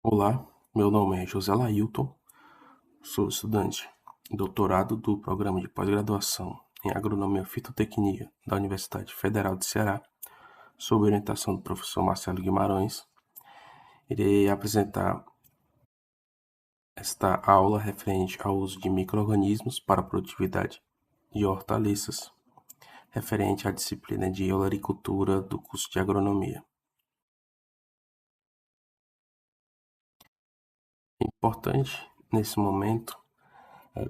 Olá, meu nome é José Lailton, sou estudante em doutorado do Programa de Pós-Graduação em Agronomia e Fitotecnia da Universidade Federal de Ceará, sob orientação do professor Marcelo Guimarães. Irei apresentar esta aula referente ao uso de micro-organismos para a produtividade de hortaliças, referente à disciplina de olericultura do curso de agronomia. É importante, nesse momento,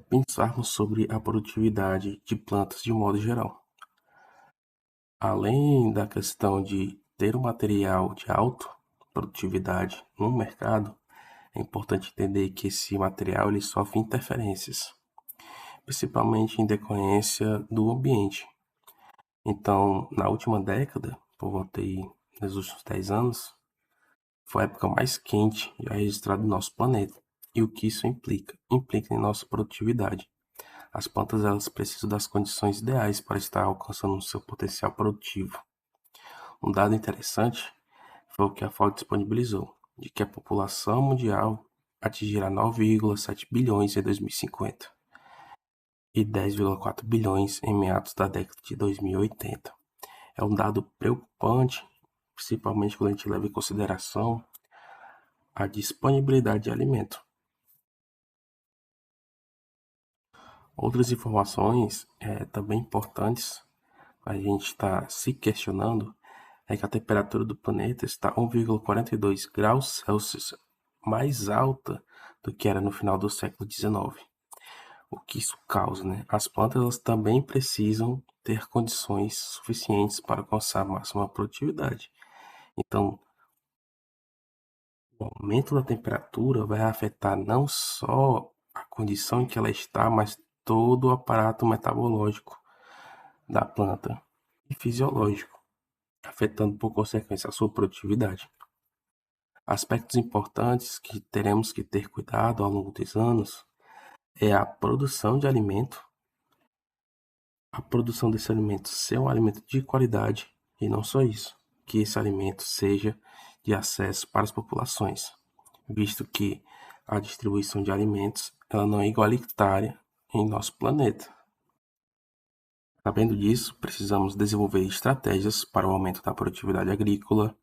pensarmos sobre a produtividade de plantas de modo geral. Além da questão de ter um material de alta produtividade no mercado, é importante entender que esse material ele sofre interferências, principalmente em decorrência do ambiente. Então, na última década, por volta aí dos últimos 10 anos, foi a época mais quente já registrada no nosso planeta. E o que isso implica? Implica em nossa produtividade. As plantas elas precisam das condições ideais para estar alcançando o seu potencial produtivo. Um dado interessante foi o que a FAO disponibilizou, de que a população mundial atingirá 9,7 bilhões em 2050 e 10,4 bilhões em meados da década de 2080. É um dado preocupante, principalmente quando a gente leva em consideração a disponibilidade de alimento. Outras informações também importantes a gente está se questionando é que a temperatura do planeta está 1,42 graus Celsius mais alta do que era no final do século XIX. O que isso causa, né? As plantas elas também precisam ter condições suficientes para alcançar a máxima produtividade. Então, o aumento da temperatura vai afetar não só a condição em que ela está, mas todo o aparato metabológico da planta e fisiológico, afetando por consequência a sua produtividade. Aspectos importantes que teremos que ter cuidado ao longo dos anos é a produção de alimento, a produção desse alimento ser um alimento de qualidade e não só isso, que esse alimento seja de acesso para as populações, visto que a distribuição de alimentos ela não é igualitária em nosso planeta. Sabendo disso, precisamos desenvolver estratégias para o aumento da produtividade agrícola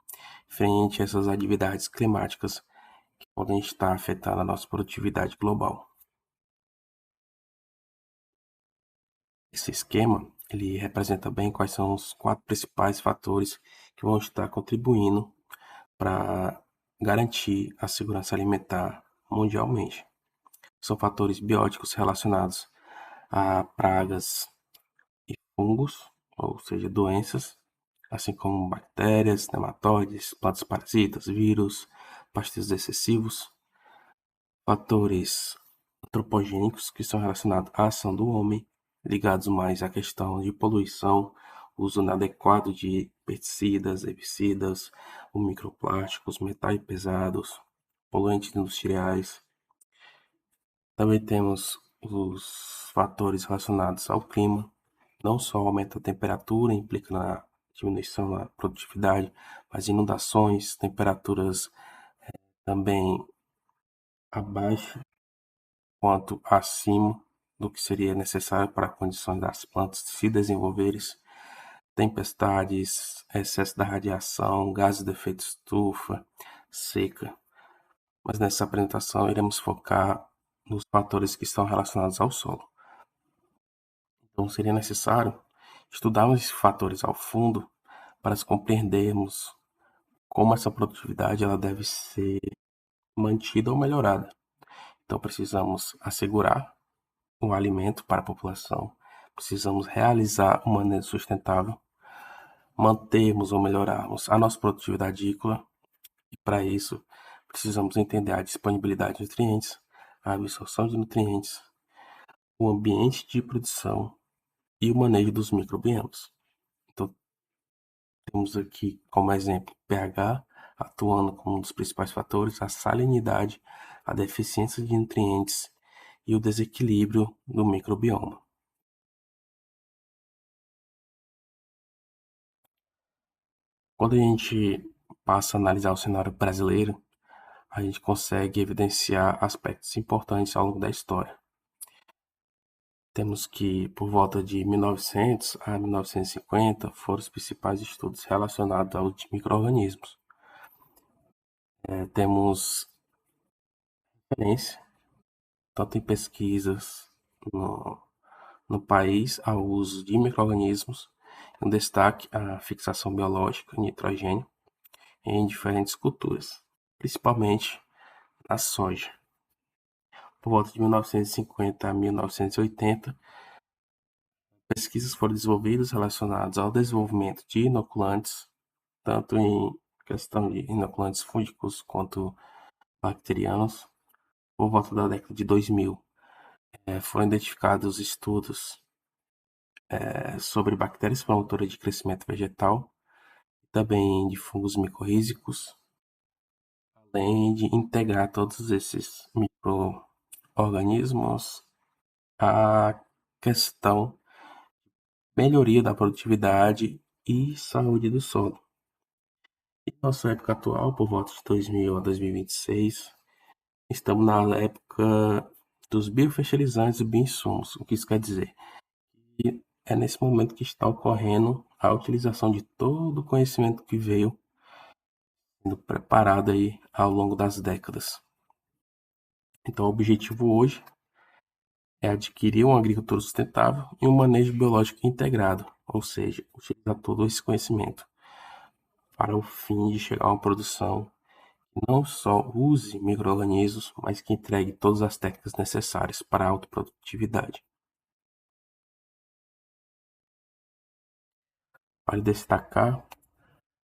frente a essas atividades climáticas que podem estar afetando a nossa produtividade global. Esse esquema, ele representa bem quais são os 4 principais fatores que vão estar contribuindo para garantir a segurança alimentar mundialmente. São fatores bióticos relacionados a pragas e fungos, ou seja, doenças, assim como bactérias, nematóides, plantas parasitas, vírus, pastizos excessivos, fatores antropogênicos que são relacionados à ação do homem, ligados mais à questão de poluição, uso inadequado de pesticidas, herbicidas, microplásticos, metais pesados, poluentes industriais. Também temos os fatores relacionados ao clima, não só o aumento da temperatura implica na diminuição da produtividade, mas inundações, temperaturas também abaixo quanto acima do que seria necessário para condições das plantas se desenvolverem, tempestades, excesso da radiação, gases de efeito estufa, seca. Mas nessa apresentação iremos focar nos fatores que estão relacionados ao solo. Então seria necessário estudarmos esses fatores ao fundo para compreendermos como essa produtividade ela deve ser mantida ou melhorada. Então precisamos assegurar o alimento para a população, precisamos realizar um manejo sustentável, mantermos ou melhorarmos a nossa produtividade agrícola e para isso precisamos entender a disponibilidade de nutrientes, a absorção de nutrientes, o ambiente de produção e o manejo dos microbiomas. Então temos aqui como exemplo pH atuando como um dos principais fatores, a salinidade, a deficiência de nutrientes e o desequilíbrio do microbioma. Quando a gente passa a analisar o cenário brasileiro, a gente consegue evidenciar aspectos importantes ao longo da história. Temos que, por volta de 1900 a 1950, foram os principais estudos relacionados aos micro-organismos. Temos referência, tanto em pesquisas no país, ao uso de micro-organismos, em destaque a fixação biológica de nitrogênio em diferentes culturas, principalmente na soja. Por volta de 1950 a 1980, pesquisas foram desenvolvidas relacionadas ao desenvolvimento de inoculantes, tanto em questão de inoculantes fúngicos quanto bacterianos. Por volta da década de 2000, foram identificados estudos sobre bactérias promotoras de crescimento vegetal, também de fungos micorrízicos, além de integrar todos esses micro-organismos à questão melhoria da produtividade e saúde do solo. Em nossa época atual, por volta de 2000 a 2026, estamos na época dos biofertilizantes e bioinsumos. O que isso quer dizer? E é nesse momento que está ocorrendo a utilização de todo o conhecimento que veio sendo preparado aí ao longo das décadas. Então, o objetivo hoje é adquirir uma agricultura sustentável e um manejo biológico integrado, ou seja, utilizar todo esse conhecimento para o fim de chegar a uma produção que não só use micro-organismos, mas que entregue todas as técnicas necessárias para a autoprodutividade. Vale destacar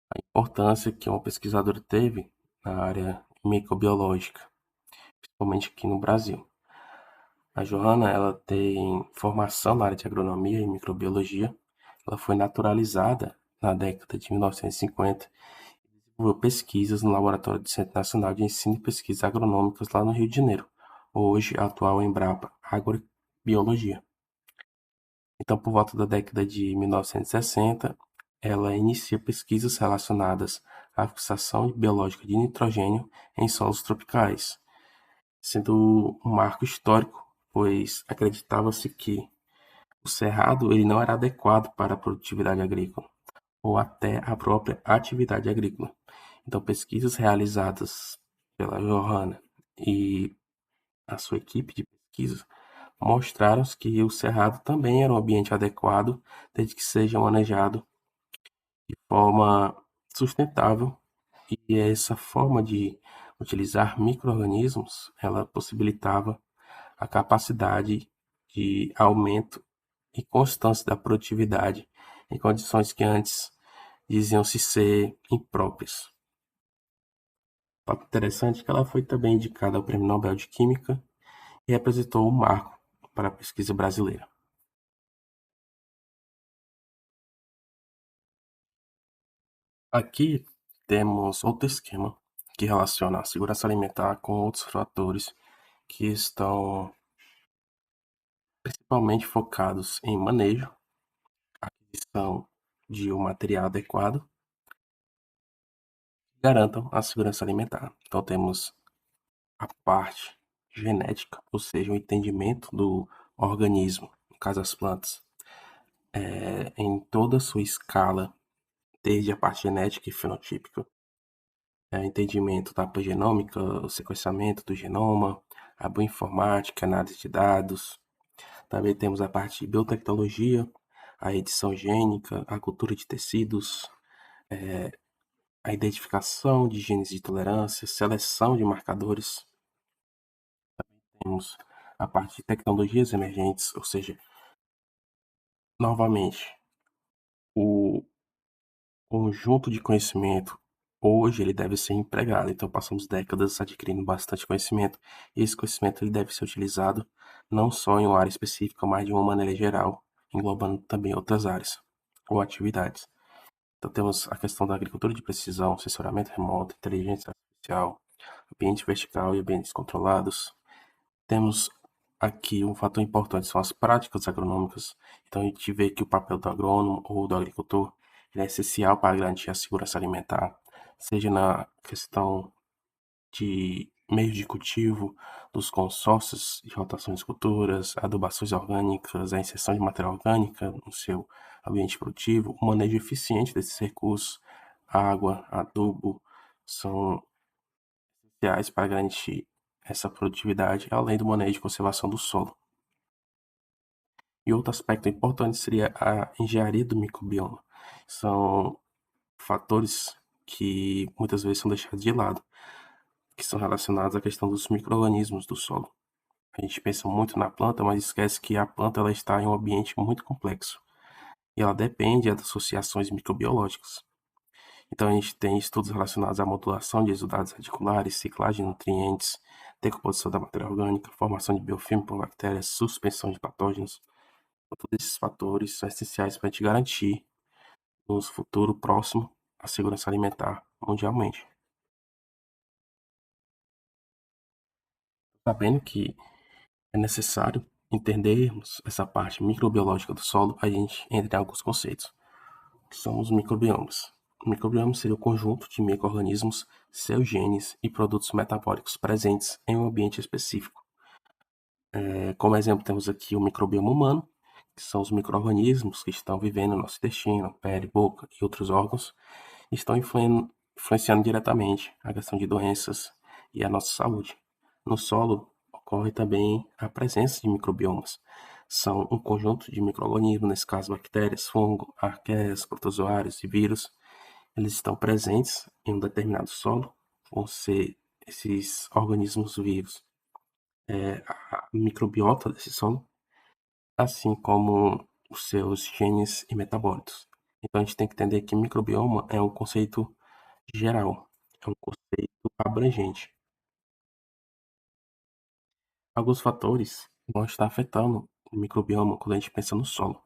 a importância que uma pesquisadora teve na área microbiológica, principalmente aqui no Brasil. A Johanna, ela tem formação na área de agronomia e microbiologia. Ela foi naturalizada na década de 1950 e desenvolveu pesquisas no Laboratório do Centro Nacional de Ensino e Pesquisas Agronômicas lá no Rio de Janeiro, hoje atual Embrapa Agrobiologia. Então, por volta da década de 1960, ela inicia pesquisas relacionadas à fixação biológica de nitrogênio em solos tropicais, sendo um marco histórico, pois acreditava-se que o cerrado ele não era adequado para a produtividade agrícola ou até a própria atividade agrícola. Então, pesquisas realizadas pela Johanna e a sua equipe de pesquisa mostraram que o cerrado também era um ambiente adequado, desde que seja manejado de forma sustentável. E essa forma de utilizar micro-organismos, ela possibilitava a capacidade de aumento e constância da produtividade em condições que antes diziam-se ser impróprias. Fato interessante é que ela foi também indicada ao Prêmio Nobel de Química e representou um marco para a pesquisa brasileira. Aqui temos outro esquema que relaciona a segurança alimentar com outros fatores que estão principalmente focados em manejo, aquisição de um material adequado que garantam a segurança alimentar. Então temos a parte genética, ou seja, o entendimento do organismo, no caso as plantas, em toda a sua escala, desde a parte genética e fenotípica, entendimento da epigenômica, o sequenciamento do genoma, a bioinformática, análise de dados. Também temos a parte de biotecnologia, a edição gênica, a cultura de tecidos, a identificação de genes de tolerância, seleção de marcadores. Temos a parte de tecnologias emergentes, ou seja, novamente, o conjunto de conhecimento hoje ele deve ser empregado. Então passamos décadas adquirindo bastante conhecimento e esse conhecimento ele deve ser utilizado não só em uma área específica, mas de uma maneira geral, englobando também outras áreas ou atividades. Então temos a questão da agricultura de precisão, sensoriamento remoto, inteligência artificial, ambiente vertical e ambientes controlados. Temos aqui um fator importante, são as práticas agronômicas. Então a gente vê que o papel do agrônomo ou do agricultor ele é essencial para garantir a segurança alimentar, seja na questão de meios de cultivo, dos consórcios de rotação de culturas, adubações orgânicas, a inserção de matéria orgânica no seu ambiente produtivo, o manejo eficiente desses recursos, água, adubo, são essenciais para garantir essa produtividade, além do manejo de conservação do solo. E outro aspecto importante seria a engenharia do microbioma. São fatores que muitas vezes são deixados de lado, que são relacionados à questão dos micro-organismos do solo. A gente pensa muito na planta, mas esquece que a planta ela está em um ambiente muito complexo e ela depende das associações microbiológicas. Então a gente tem estudos relacionados à modulação de exudados radiculares, ciclagem de nutrientes, decomposição da matéria orgânica, formação de biofilme por bactérias, suspensão de patógenos. Todos esses fatores são essenciais para a gente garantir, no futuro próximo, a segurança alimentar mundialmente. Sabendo que é necessário entendermos essa parte microbiológica do solo, a gente entra em alguns conceitos, que são os microbiomas. O microbioma seria o conjunto de micro-organismos, seus genes e produtos metabólicos presentes em um ambiente específico. Como exemplo, temos aqui o microbioma humano, que são os micro-organismos que estão vivendo no nosso intestino, pele, boca e outros órgãos, e estão influenciando diretamente a questão de doenças e a nossa saúde. No solo, ocorre também a presença de microbiomas. São um conjunto de micro-organismos, nesse caso bactérias, fungos, arqueias, protozoários e vírus. Eles estão presentes em um determinado solo, vão ser esses organismos vivos, a microbiota desse solo, assim como os seus genes e metabólitos. Então a gente tem que entender que microbioma é um conceito geral, é um conceito abrangente. Alguns fatores vão estar afetando o microbioma quando a gente pensa no solo.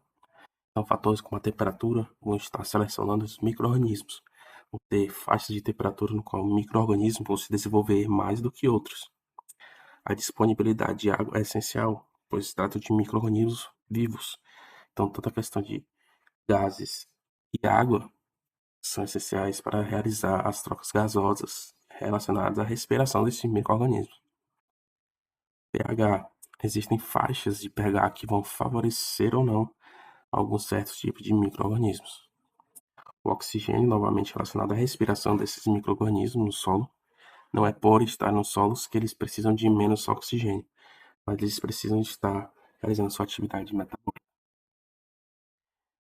São fatores como a temperatura, vão estar selecionando os micro-organismos. Vão ter faixas de temperatura no qual micro-organismos vão se desenvolver mais do que outros. A disponibilidade de água é essencial, pois se trata de micro-organismos vivos. Então, toda a questão de gases e água são essenciais para realizar as trocas gasosas relacionadas à respiração desses micro-organismos. pH. Existem faixas de pH que vão favorecer ou não alguns certos tipos de micro-organismos. O oxigênio, novamente relacionado à respiração desses micro-organismos no solo, não é por estar nos solos que eles precisam de menos oxigênio, mas eles precisam de estar realizando sua atividade metabólica.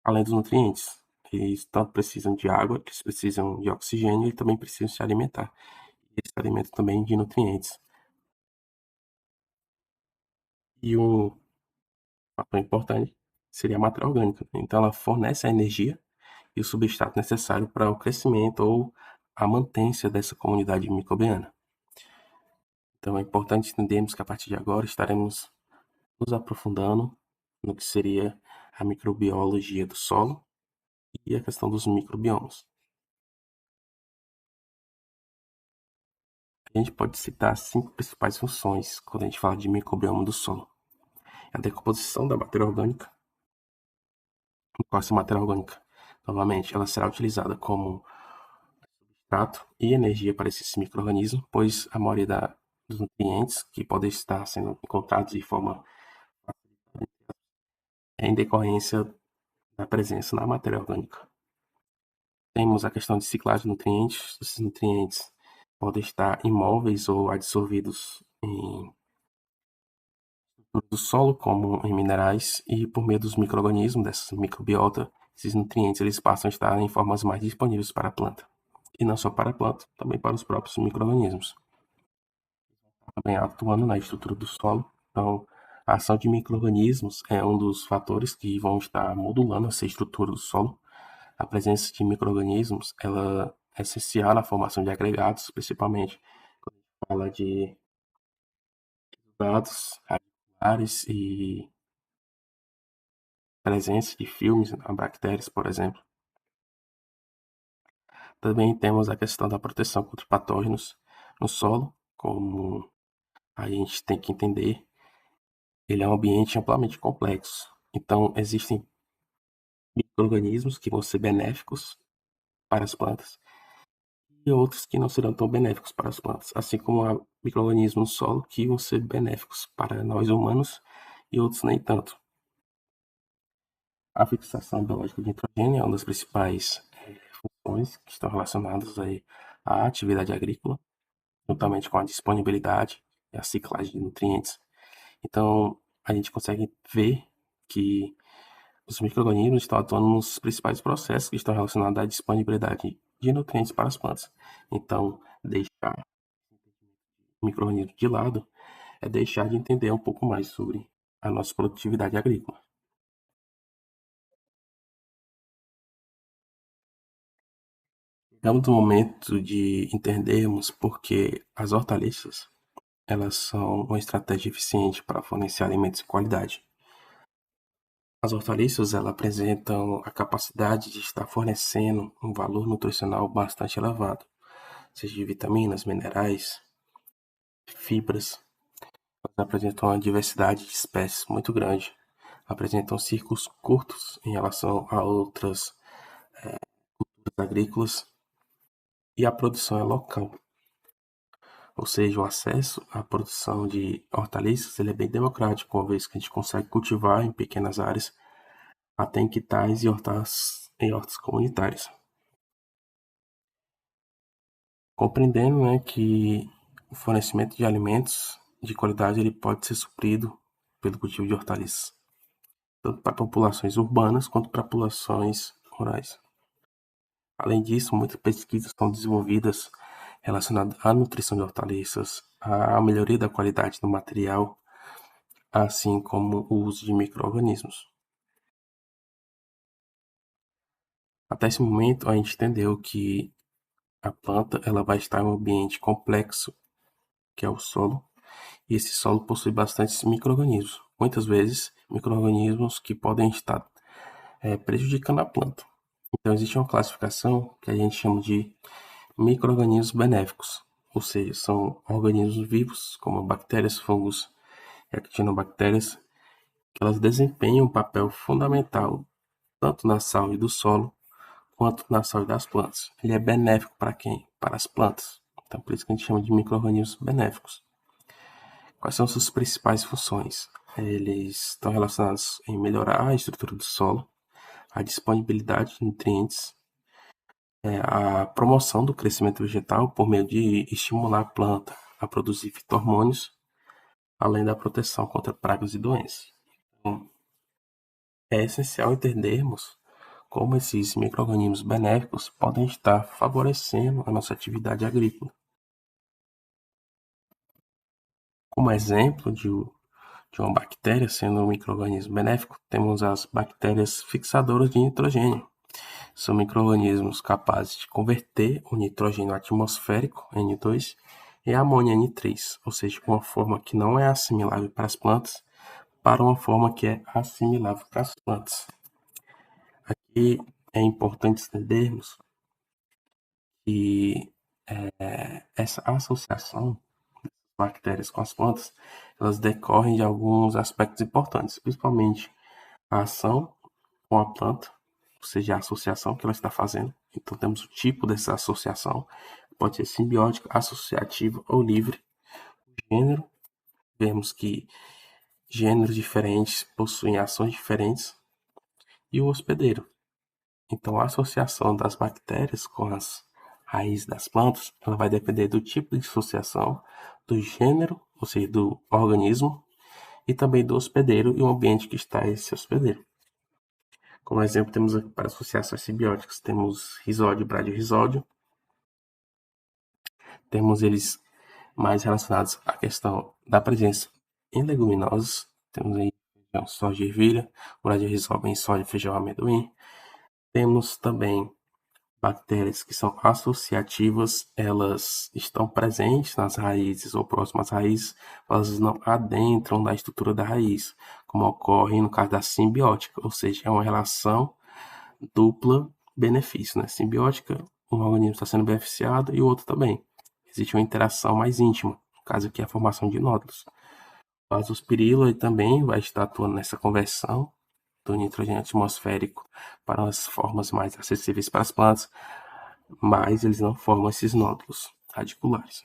Além dos nutrientes, eles tanto precisam de água, eles precisam de oxigênio e também precisam se alimentar. Eles se alimentam também de nutrientes. E um fator importante seria a matéria orgânica. Então, ela fornece a energia e o substrato necessário para o crescimento ou a mantença dessa comunidade microbiana. Então, é importante entendermos que a partir de agora estaremos nos aprofundando no que seria a microbiologia do solo e a questão dos microbiomas. A gente pode citar 5 principais funções quando a gente fala de microbioma do solo. A decomposição da matéria orgânica. Qual essa matéria orgânica? Novamente, ela será utilizada como substrato e energia para esses micro-organismos, pois a maioria dos nutrientes que podem estar sendo encontrados de forma em decorrência da presença na matéria orgânica. Temos a questão de ciclagem de nutrientes. Esses nutrientes podem estar imóveis ou adsorvidos em do solo, como em minerais, e por meio dos micro-organismos, dessa microbiota, esses nutrientes eles passam a estar em formas mais disponíveis para a planta. E não só para a planta, também para os próprios micro-organismos. Também atuando na estrutura do solo. Então, a ação de micro-organismos é um dos fatores que vão estar modulando essa estrutura do solo. A presença de micro-organismos ela é essencial na formação de agregados, principalmente quando a gente fala de dados radiculares e presença de filmes a bactérias, por exemplo. Também temos a questão da proteção contra patógenos no solo, como a gente tem que entender, ele é um ambiente amplamente complexo. Então, existem micro-organismos que vão ser benéficos para as plantas e outros que não serão tão benéficos para as plantas, assim como há micro-organismos no solo que vão ser benéficos para nós humanos e outros nem tanto. A fixação biológica de nitrogênio é uma das principais funções que estão relacionadas aí à atividade agrícola, juntamente com a disponibilidade e a ciclagem de nutrientes. Então, a gente consegue ver que os micro-organismos estão atuando nos principais processos que estão relacionados à disponibilidade de nutrientes para as plantas. Então, deixar o micro-organismo de lado é deixar de entender um pouco mais sobre a nossa produtividade agrícola. Chegamos no momento de entendermos por que as hortaliças elas são uma estratégia eficiente para fornecer alimentos de qualidade. As hortaliças elas apresentam a capacidade de estar fornecendo um valor nutricional bastante elevado, seja de vitaminas, minerais, fibras. Elas apresentam uma diversidade de espécies muito grande, apresentam ciclos curtos em relação a outras culturas agrícolas e a produção é local. Ou seja, o acesso à produção de hortaliças ele é bem democrático, uma vez que a gente consegue cultivar em pequenas áreas até em quintais e hortas comunitárias. Compreendendo, né, que o fornecimento de alimentos de qualidade ele pode ser suprido pelo cultivo de hortaliças, tanto para populações urbanas quanto para populações rurais. Além disso, muitas pesquisas são desenvolvidas relacionadas à nutrição de hortaliças, à melhoria da qualidade do material, assim como o uso de micro-organismos. Até esse momento, a gente entendeu que a planta ela vai estar em um ambiente complexo, que é o solo, e esse solo possui bastantes micro-organismos, muitas vezes micro-organismos que podem estar prejudicando a planta. Então, existe uma classificação que a gente chama de micro-organismos benéficos, ou seja, são organismos vivos, como bactérias, fungos e actinobactérias, que elas desempenham um papel fundamental tanto na saúde do solo quanto na saúde das plantas. Ele é benéfico para quem? Para as plantas. Então, por isso que a gente chama de micro-organismos benéficos. Quais são suas principais funções? Eles estão relacionados em melhorar a estrutura do solo, a disponibilidade de nutrientes, a promoção do crescimento vegetal por meio de estimular a planta a produzir fito-hormônios, além da proteção contra pragas e doenças. Então, é essencial entendermos como esses micro-organismos benéficos podem estar favorecendo a nossa atividade agrícola. Como exemplo de uma bactéria sendo um micro-organismo benéfico, temos as bactérias fixadoras de nitrogênio. São micro-organismos capazes de converter o nitrogênio atmosférico, N2, em amônia, N3, ou seja, uma forma que não é assimilável para as plantas, para uma forma que é assimilável para as plantas. Aqui é importante entendermos que essa associação das bactérias com as plantas, elas decorrem de alguns aspectos importantes, principalmente a ação com a planta, ou seja, a associação que ela está fazendo. Então temos o tipo dessa associação, pode ser simbiótica, associativa ou livre. O gênero, vemos que gêneros diferentes possuem ações diferentes. E o hospedeiro. Então a associação das bactérias com as raízes das plantas, ela vai depender do tipo de associação, do gênero, ou seja, do organismo, e também do hospedeiro e o ambiente que está esse hospedeiro. Como exemplo, temos aqui para associações simbióticas, temos risódio e bradyrrisódio. Temos eles mais relacionados à questão da presença em leguminosas. Temos aí soja e ervilha, bradyrrisódio em soja, feijão, amendoim. Temos também bactérias que são associativas, elas estão presentes nas raízes ou próximas às raízes, elas não adentram na estrutura da raiz, como ocorre no caso da simbiótica, ou seja, é uma relação dupla benefício, né? Simbiótica, um organismo está sendo beneficiado e o outro também. Existe uma interação mais íntima, no caso aqui é a formação de nódulos. O azospirilo também vai estar atuando nessa conversão do nitrogênio atmosférico para as formas mais acessíveis para as plantas. mas eles não formam esses nódulos radiculares.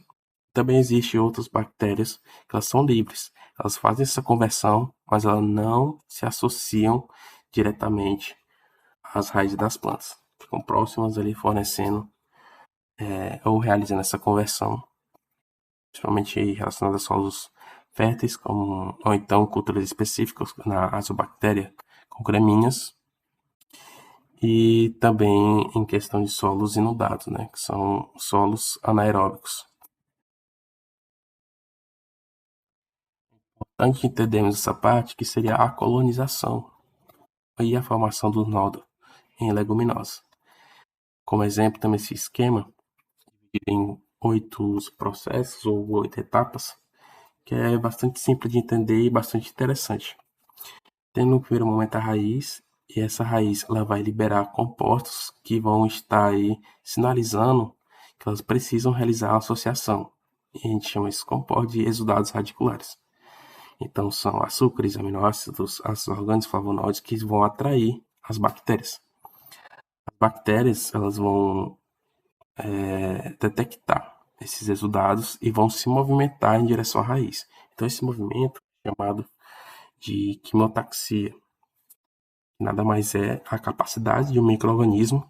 Também existem outras bactérias que elas são livres. Elas fazem essa conversão, mas elas não se associam diretamente às raízes das plantas. Ficam próximas ali fornecendo ou realizando essa conversão, principalmente relacionadas a solos férteis, ou então culturas específicas na azobactéria com gramíneas, e também em questão de solos inundados, né, que são solos anaeróbicos. Antes de entendermos essa parte, que seria a colonização e a formação do nódulo em leguminosa. Como exemplo, também esse esquema em 8 processos ou 8 etapas, que é bastante simples de entender e bastante interessante. Tendo no primeiro momento a raiz, e essa raiz ela vai liberar compostos que vão estar aí sinalizando que elas precisam realizar a associação. E a gente chama esses compostos de exudados radiculares. Então são açúcares, aminoácidos, ácidos orgânicos, flavonoides que vão atrair as bactérias. As bactérias elas vão detectar esses exudados e vão se movimentar em direção à raiz. Então esse movimento é chamado de quimiotaxia. Nada mais é a capacidade de um micro-organismo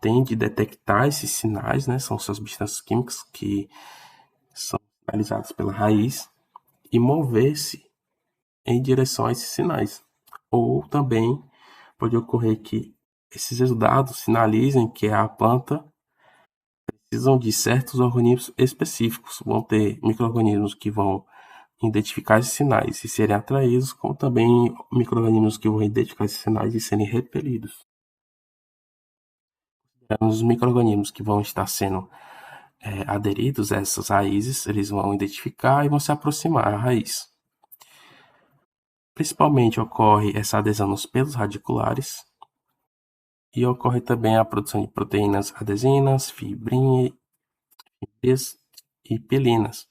tem de detectar esses sinais, né? São substâncias químicas que são sinalizadas pela raiz e mover-se em direção a esses sinais. Ou também pode ocorrer que esses resultados sinalizem que a planta precisam de certos organismos específicos. Vão ter micro-organismos que vão identificar esses sinais e serem atraídos, como também micro-organismos que vão identificar esses sinais e serem repelidos. Os micro-organismos que vão estar sendo aderidos a essas raízes, eles vão identificar e vão se aproximar à raiz. Principalmente ocorre essa adesão nos pelos radiculares e ocorre também a produção de proteínas adesinas, fibrinhas e pilinas,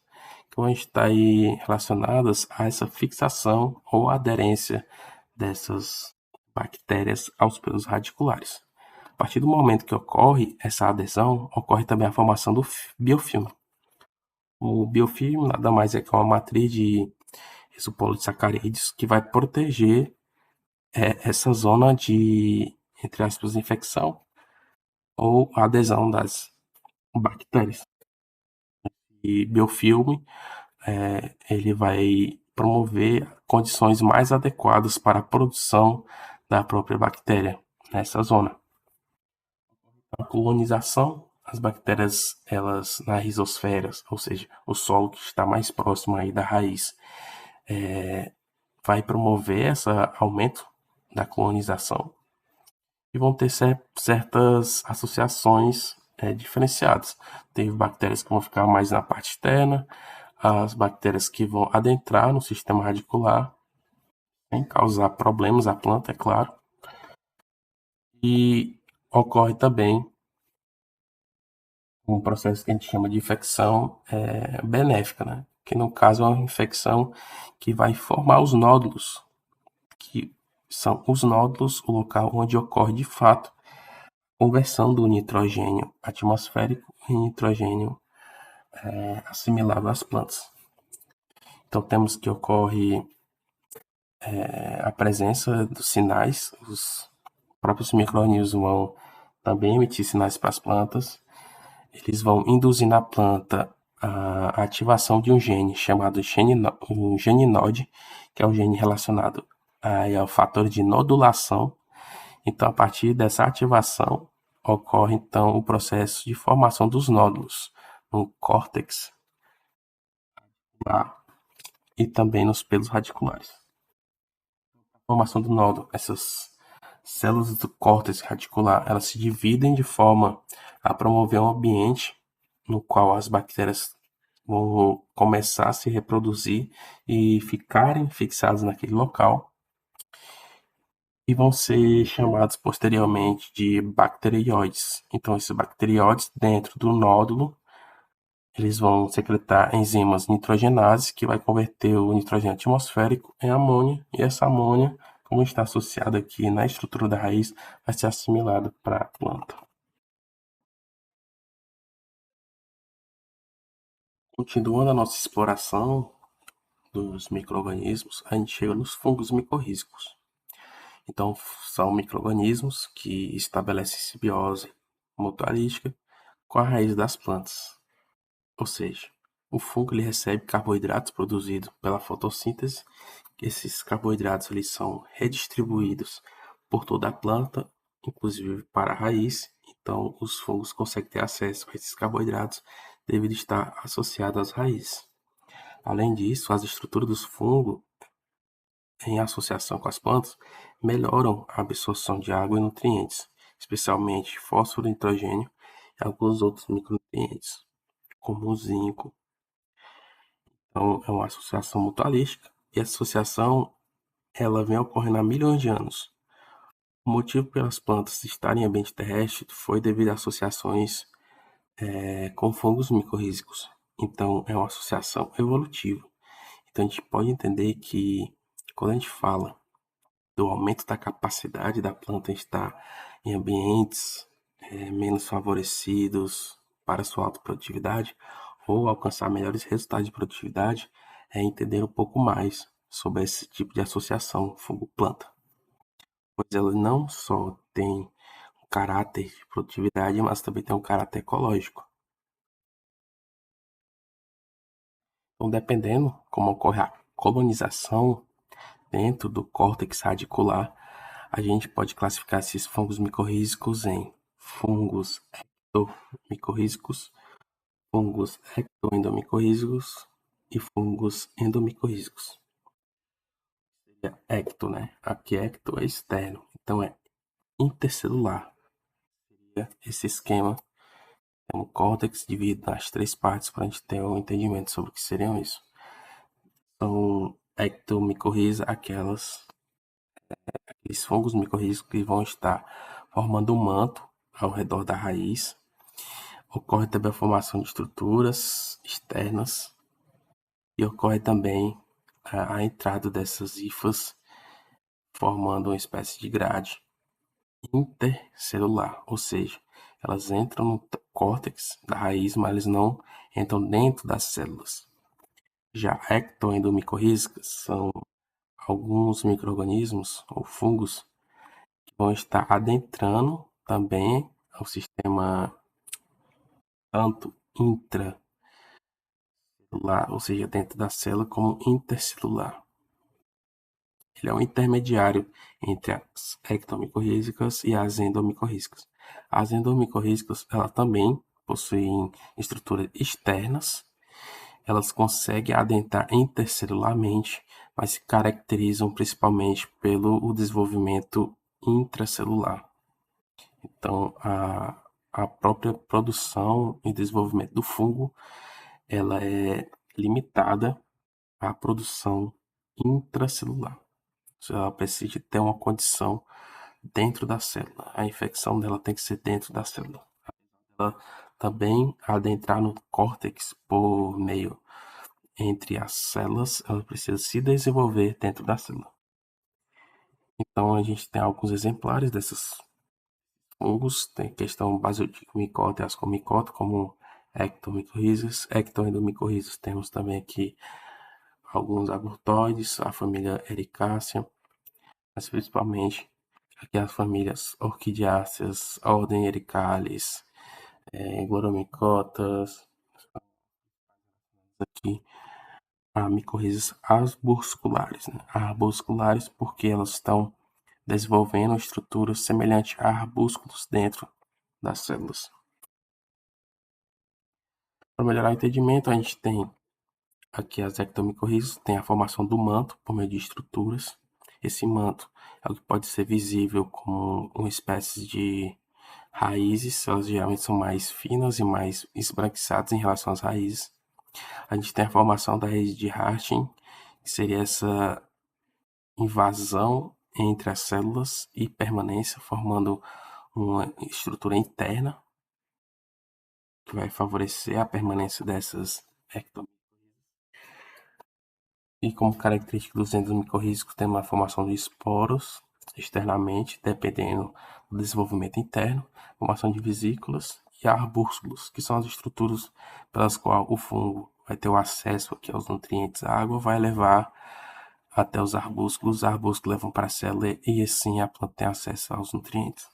que vão estar aí relacionadas a essa fixação ou aderência dessas bactérias aos pelos radiculares. A partir do momento que ocorre essa adesão, ocorre também a formação do biofilme. O biofilme nada mais é que uma matriz de isopolissacarídeos que vai proteger essa zona de, entre aspas, infecção ou adesão das bactérias. E biofilme, ele vai promover condições mais adequadas para a produção da própria bactéria nessa zona. A colonização, as bactérias, elas na rizosfera, ou seja, o solo que está mais próximo aí da raiz, vai promover esse aumento da colonização e vão ter certas associações diferenciadas. Tem bactérias que vão ficar mais na parte externa, as bactérias que vão adentrar no sistema radicular, sem causar problemas à planta, é claro. E ocorre também um processo que a gente chama de infecção benéfica, né? Que no caso é uma infecção que vai formar os nódulos, que são os nódulos, o local onde ocorre de fato a conversão do nitrogênio atmosférico em nitrogênio assimilável às plantas. Então temos que ocorre a presença dos sinais, os próprios micro-organismos vão também emitir sinais para as plantas, eles vão induzir na planta a ativação de um gene chamado gene NOD, que é o gene relacionado ao fator de nodulação. Então, a partir dessa ativação, ocorre então o processo de formação dos nódulos no córtex e também nos pelos radiculares. A formação do nódulo, essas células do córtex radicular, elas se dividem de forma a promover um ambiente no qual as bactérias vão começar a se reproduzir e ficarem fixadas naquele local e vão ser chamados posteriormente de bacterióides. Então, esses bacterióides, dentro do nódulo, eles vão secretar enzimas nitrogenases que vai converter o nitrogênio atmosférico em amônia, e essa amônia, como está associada aqui na estrutura da raiz, vai ser assimilada para a planta. Continuando a nossa exploração dos micro-organismos, a gente chega nos fungos micorrízicos. Então, são micro-organismos que estabelecem simbiose mutualística com a raiz das plantas. Ou seja, o fungo ele recebe carboidratos produzidos pela fotossíntese. Esses carboidratos eles são redistribuídos por toda a planta, inclusive para a raiz. Então, os fungos conseguem ter acesso a esses carboidratos devido estar associados às raízes. Além disso, as estruturas dos fungos, em associação com as plantas, melhoram a absorção de água e nutrientes, especialmente fósforo, nitrogênio e alguns outros micronutrientes, como o zinco. Então, é uma associação mutualística e essa associação ela vem ocorrendo há milhões de anos. O motivo pelas plantas estarem em ambiente terrestre foi devido a associações com fungos micorrízicos. Então, é uma associação evolutiva. Então, a gente pode entender que quando a gente fala do aumento da capacidade da planta estar em ambientes menos favorecidos para sua alta produtividade ou alcançar melhores resultados de produtividade, é entender um pouco mais sobre esse tipo de associação fungo-planta, pois ela não só tem um caráter de produtividade, mas também tem um caráter ecológico. Então, dependendo como ocorre a colonização dentro do córtex radicular, a gente pode classificar esses fungos micorrízicos em fungos ectomicorrízicos, fungos ectoendomicorrízicos e fungos endomicorrízicos. Ecto, né? Aqui ecto é externo, então é intercelular. Esse esquema é um córtex dividido nas três partes para a gente ter um entendimento sobre o que seriam isso. São ectomicorriza aqueles fungos micorrízicos que vão estar formando um manto ao redor da raiz. Ocorre também a formação de estruturas externas e ocorre também a entrada dessas hifas formando uma espécie de grade intercelular, ou seja, elas entram no córtex da raiz, mas elas não entram dentro das células. Já ectoendomicorrízicas são alguns micro-organismos ou fungos que vão estar adentrando também ao sistema tanto intracelular, ou seja, dentro da célula, como intercelular. Ele é um intermediário entre as ectomicorrízicas e as endomicorrízicas. As endomicorrízicas, elas também possuem estruturas externas, elas conseguem adentrar intercelularmente, mas se caracterizam principalmente pelo desenvolvimento intracelular. Então, a própria produção e desenvolvimento do fungo, ela é limitada à produção intracelular. Ela precisa ter uma condição dentro da célula. A infecção dela tem que ser dentro da célula. Ela também adentrar no córtex por meio entre as células, ela precisa se desenvolver dentro da célula. Então a gente tem alguns exemplares desses fungos, tem questão basidicomicota e ascomicota, como ectomicorrizas, ectoendomicorrizas. Temos também aqui alguns abortoides, a família Ericácea, mas principalmente aqui as famílias orquidiáceas, ordem Ericales, Gloromicotas, aqui a micorrizas arbusculares, né? Arbusculares porque elas estão desenvolvendo estruturas semelhantes a arbúsculos dentro das células. Para melhorar o entendimento, a gente tem aqui as ectomicorrizas, tem a formação do manto por meio de estruturas. Esse manto é o que pode ser visível como uma espécie de raízes, elas geralmente são mais finas e mais esbranquiçadas em relação às raízes. A gente tem a formação da raiz de Harting, que seria essa invasão entre as células e permanência, formando uma estrutura interna que vai favorecer a permanência dessas ectomicorrizas. E como característica dos endomicorrízicos, temos a formação de esporos externamente, dependendo do desenvolvimento interno, formação de vesículas e arbúsculos, que são as estruturas pelas quais o fungo vai ter o acesso aqui aos nutrientes. A água vai levar até os arbustos levam para a célula e assim a planta tem acesso aos nutrientes.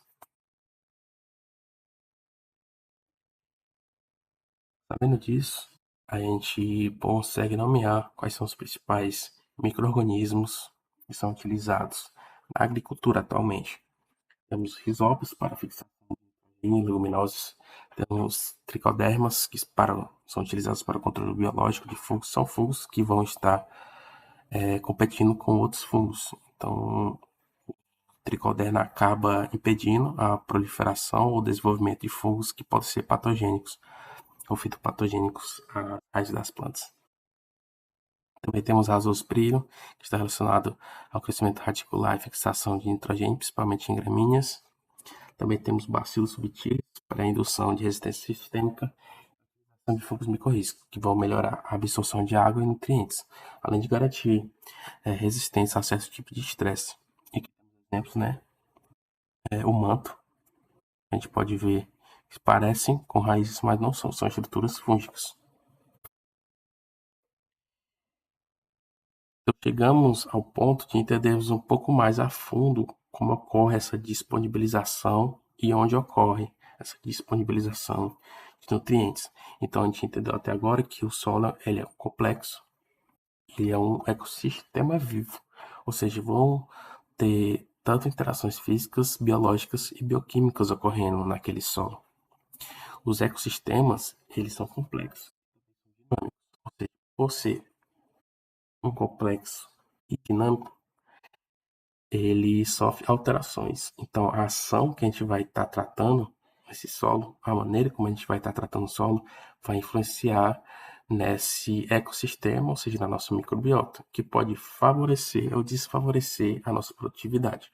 Sabendo disso, a gente consegue nomear quais são os principais micro-organismos que são utilizados na agricultura atualmente. Temos rizófilos para fixação de leguminosas, temos tricodermas são utilizados para o controle biológico de fungos, são fungos que vão estar competindo com outros fungos. Então, o tricoderma acaba impedindo a proliferação ou desenvolvimento de fungos que podem ser patogênicos ou fitopatogênicos às raízes das plantas. Também temos a azosprio, que está relacionado ao crescimento radicular e fixação de nitrogênio, principalmente em gramíneas. Também temos bacilos subtilis para a indução de resistência sistêmica de fungos micorrízicos, que vão melhorar a absorção de água e nutrientes, além de garantir resistência a certos tipos de estresse. E exemplos, né? O manto, a gente pode ver que parecem com raízes, mas não são, são estruturas fúngicas. Então, chegamos ao ponto de entendermos um pouco mais a fundo como ocorre essa disponibilização e onde ocorre essa disponibilização de nutrientes. Então, a gente entendeu até agora que o solo ele é complexo, ele é um ecossistema vivo, ou seja, vão ter tanto interações físicas, biológicas e bioquímicas ocorrendo naquele solo. Os ecossistemas, eles são complexos, ou seja, por ser um complexo e dinâmico, ele sofre alterações. Então, a ação que a gente vai estar tratando esse solo, a maneira como a gente vai estar tratando o solo, vai influenciar nesse ecossistema, ou seja, na nossa microbiota, que pode favorecer ou desfavorecer a nossa produtividade.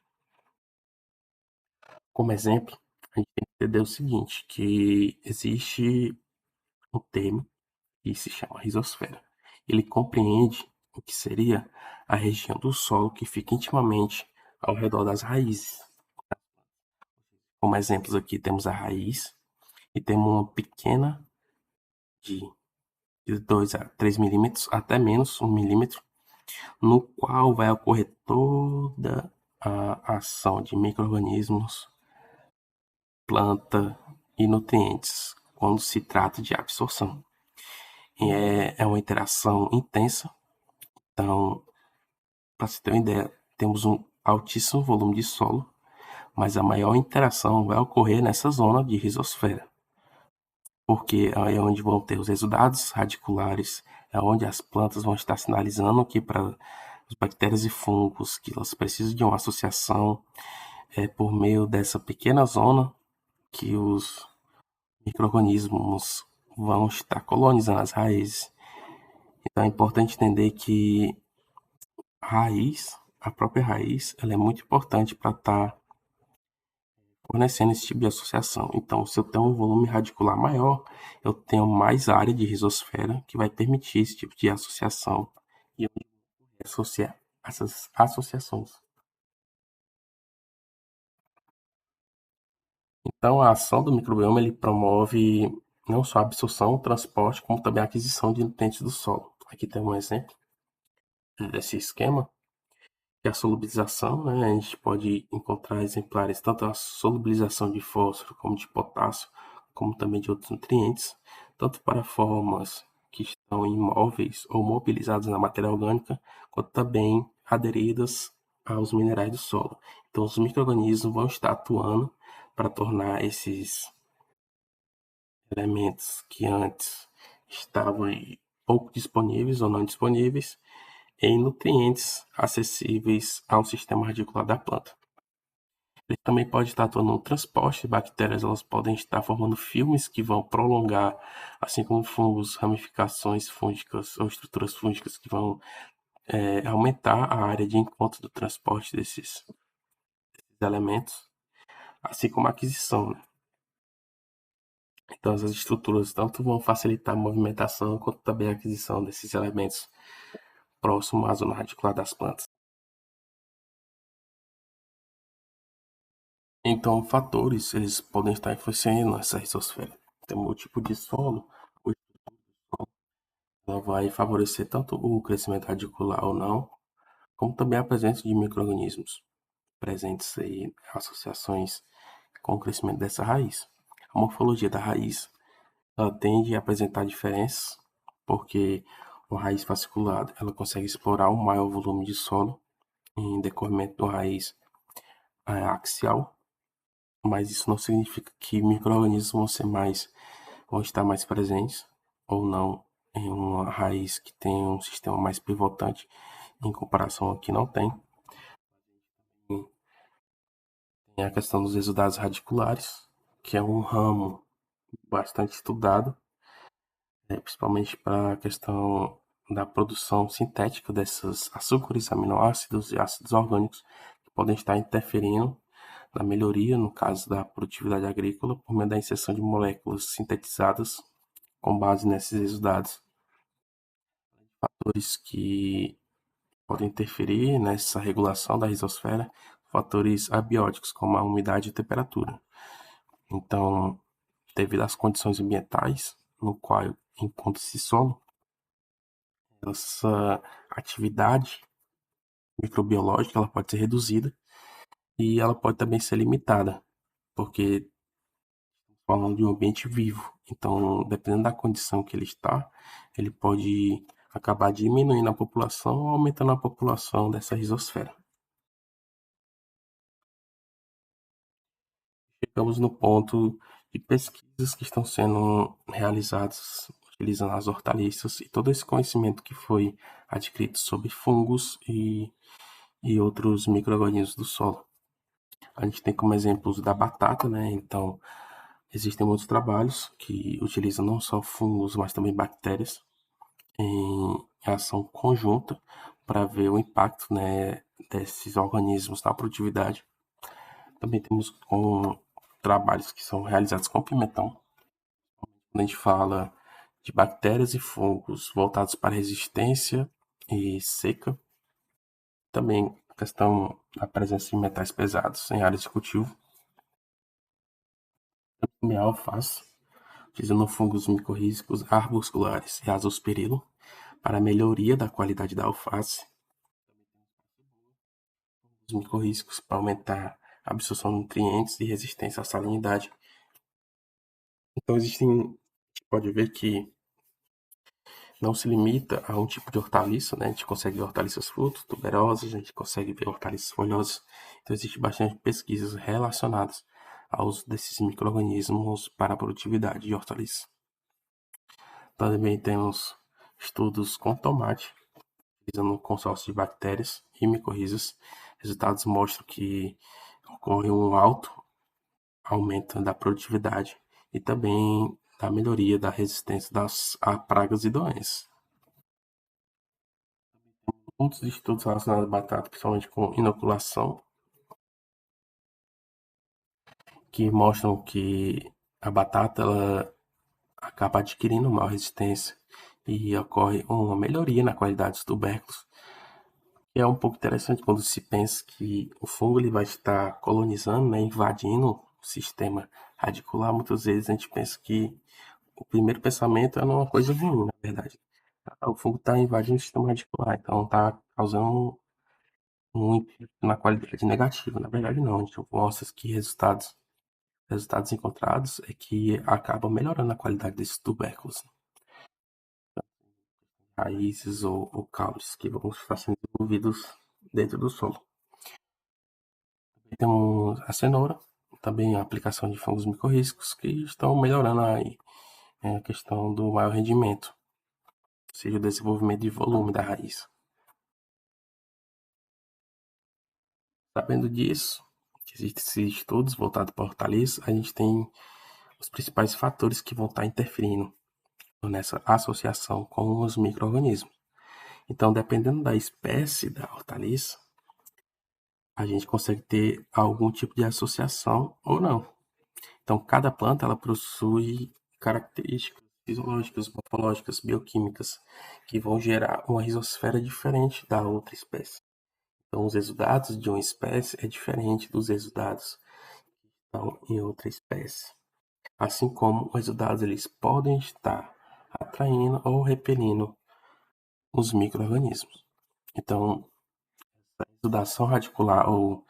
Como exemplo, a gente tem que entender o seguinte, que existe um termo que se chama rizosfera. Ele compreende o que seria a região do solo que fica intimamente ao redor das raízes. Como exemplos aqui temos a raiz e temos uma pequena de 2 a 3 milímetros, até menos 1 milímetro, no qual vai ocorrer toda a ação de micro-organismos, planta e nutrientes quando se trata de absorção. E é uma interação intensa. Então, para você ter uma ideia, temos um altíssimo volume de solo, mas a maior interação vai ocorrer nessa zona de rizosfera, porque aí é onde vão ter os resultados radiculares, é onde as plantas vão estar sinalizando que para as bactérias e fungos que elas precisam de uma associação, por meio dessa pequena zona que os micro-organismos vão estar colonizando as raízes. Então é importante entender que a própria raiz, ela é muito importante para estar fornecendo esse tipo de associação. Então, se eu tenho um volume radicular maior, eu tenho mais área de rizosfera que vai permitir esse tipo de associação e associar essas associações. Então, a ação do microbioma ele promove não só a absorção, o transporte, como também a aquisição de nutrientes do solo. Aqui tem um exemplo desse esquema, que é a solubilização, né? A gente pode encontrar exemplares tanto a solubilização de fósforo como de potássio, como também de outros nutrientes, tanto para formas que estão imóveis ou mobilizadas na matéria orgânica, quanto também aderidas aos minerais do solo. Então, os micro-organismos vão estar atuando para tornar esses elementos que antes estavam pouco disponíveis ou não disponíveis em nutrientes acessíveis ao sistema radicular da planta. Ele também pode estar atuando no transporte. Bactérias elas podem estar formando filmes que vão prolongar, assim como fungos, ramificações fúngicas ou estruturas fúngicas que vão aumentar a área de encontro do transporte desses elementos, assim como a aquisição, né? Então, as estruturas tanto vão facilitar a movimentação quanto também a aquisição desses elementos próximos à zona radicular das plantas. Então, fatores eles podem estar influenciando nessa rizosfera. Então, o tipo de solo, o ela vai favorecer tanto o crescimento radicular ou não, como também a presença de micro-organismos presentes aí em associações com o crescimento dessa raiz. A morfologia da raiz ela tende a apresentar diferenças, porque uma raiz fasciculada ela consegue explorar um maior volume de solo em decorrimento de uma raiz axial, mas isso não significa que micro-organismos vão estar mais presentes ou não em uma raiz que tem um sistema mais pivotante em comparação ao que não tem. Tem a questão dos exudados radiculares, que é um ramo bastante estudado, principalmente para a questão da produção sintética desses açúcares, aminoácidos e ácidos orgânicos que podem estar interferindo na melhoria, no caso da produtividade agrícola, por meio da inserção de moléculas sintetizadas com base nesses exudados. Fatores que podem interferir nessa regulação da rizosfera, fatores abióticos, como a umidade e a temperatura. Então, devido às condições ambientais no qual encontra esse solo, essa atividade microbiológica ela pode ser reduzida e ela pode também ser limitada, porque falando de um ambiente vivo. Então, dependendo da condição que ele está, ele pode acabar diminuindo a população ou aumentando a população dessa rizosfera. Chegamos no ponto de pesquisas que estão sendo realizadas utilizando as hortaliças e todo esse conhecimento que foi adquirido sobre fungos e outros micro-organismos do solo. A gente tem como exemplos da batata, né? Então, existem muitos trabalhos que utilizam não só fungos, mas também bactérias em ação conjunta para ver o impacto, né, desses organismos na produtividade. Também temos trabalhos que são realizados com pimentão, quando a gente fala de bactérias e fungos voltados para resistência e seca. Também a questão da presença de metais pesados em áreas de cultivo. Também a alface, utilizando fungos micorrízicos arbusculares e azospirilo para a melhoria da qualidade da alface. Os micorrízicos para aumentar a absorção de nutrientes e resistência à salinidade. Então a gente pode ver que não se limita a um tipo de hortaliça, né? A gente consegue ver hortaliças frutos, tuberosas, a gente consegue ver hortaliças folhosas. Então existe bastante pesquisas relacionadas ao uso desses micro-organismos para a produtividade de hortaliças. Também temos estudos com tomate, utilizando um consórcio de bactérias e micorrizas. Resultados mostram que ocorre um alto aumento da produtividade e também da melhoria da resistência a pragas e doenças. Muitos estudos relacionados à batata, principalmente com inoculação, que mostram que a batata ela acaba adquirindo maior resistência e ocorre uma melhoria na qualidade dos tubérculos. E é um pouco interessante quando se pensa que o fungo ele vai estar colonizando, né, invadindo o sistema radicular. Muitas vezes a gente pensa que o primeiro pensamento é uma coisa ruim, na verdade. O fungo está invadindo o sistema radicular, então está causando um impacto na qualidade negativa. Na verdade, não. A gente mostra que resultados encontrados é que acabam melhorando a qualidade desses tubérculos, raízes ou caules que vão estar sendo desenvolvidos dentro do solo. Temos a cenoura, também a aplicação de fungos micorrízicos que estão melhorando aí, a questão do maior rendimento, ou seja, o desenvolvimento de volume da raiz. Sabendo disso, que existem estudos voltados para hortaliças, a gente tem os principais fatores que vão estar interferindo nessa associação com os micro-organismos. Então, dependendo da espécie da hortaliça, a gente consegue ter algum tipo de associação ou não. Então, cada planta ela possui características fisiológicas, morfológicas, bioquímicas, que vão gerar uma rizosfera diferente da outra espécie. Então, os exudados de uma espécie é diferente dos exudados que estão em outra espécie. Assim como os exudados eles podem estar atraindo ou repelindo os micro-organismos. Então, a exudação radicular ou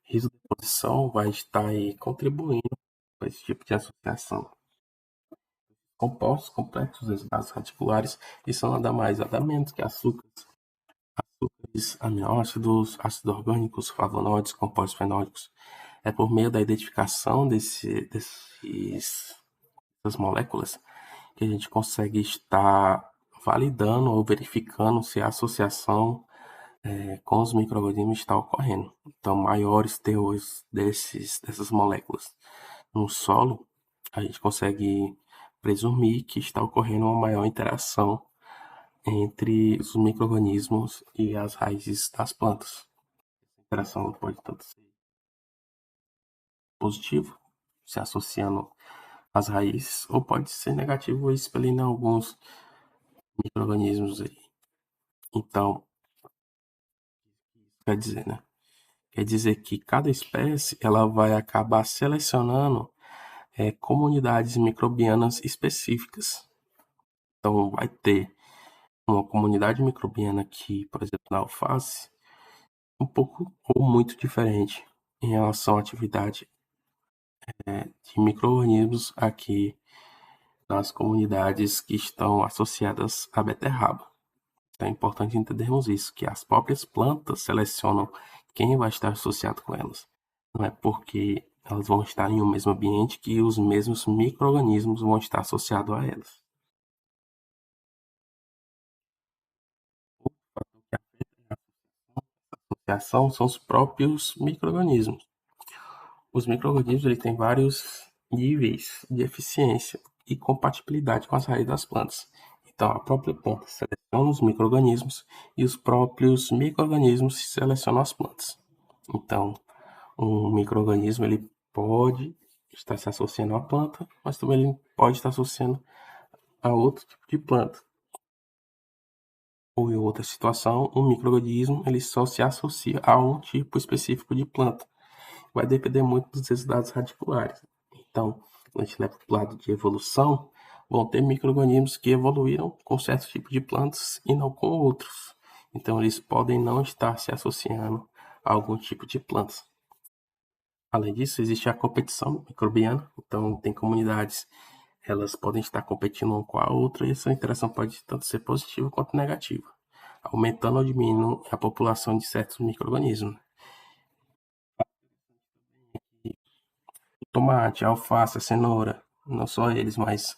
risodeposição vai estar aí contribuindo com esse tipo de associação. Compostos complexos exudados radiculares e são nada mais, nada menos que açúcares, aminoácidos, ácidos orgânicos, flavonoides, compostos fenólicos. É por meio da identificação dessas moléculas que a gente consegue estar validando ou verificando se a associação com os micro-organismos está ocorrendo. Então, maiores teores dessas moléculas no solo, a gente consegue presumir que está ocorrendo uma maior interação entre os micro-organismos e as raízes das plantas. A interação pode tanto ser positiva, se associando às raízes, ou pode ser negativo, expelindo alguns micro-organismos aí. Então, quer dizer, né? Quer dizer que cada espécie ela vai acabar selecionando comunidades microbianas específicas. Então, vai ter uma comunidade microbiana que, por exemplo, na alface, um pouco ou muito diferente em relação à atividade de micro-organismos aqui nas comunidades que estão associadas à beterraba. Então, é importante entendermos isso, que as próprias plantas selecionam quem vai estar associado com elas. Não é porque elas vão estar em um mesmo ambiente que os mesmos micro-organismos vão estar associados a elas. A associação são os próprios micro-organismos. Os micro-organismos ele têm vários níveis de eficiência e compatibilidade com as raízes das plantas. Então, a própria planta seleciona os micro-organismos e os próprios micro-organismos selecionam as plantas. Então, um micro-organismo ele pode estar se associando à planta, mas também ele pode estar associando a outro tipo de planta. Ou em outra situação, um micro-organismo ele só se associa a um tipo específico de planta. Vai depender muito dos resultados radiculares. Então, quando a gente leva para o lado de evolução, vão ter micro-organismos que evoluíram com certos tipos de plantas e não com outros. Então, eles podem não estar se associando a algum tipo de plantas. Além disso, existe a competição microbiana. Então, tem comunidades, elas podem estar competindo uma com a outra e essa interação pode tanto ser positiva quanto negativa, aumentando ou diminuindo a população de certos micro-organismos. O tomate, a alface, a cenoura, não só eles, mas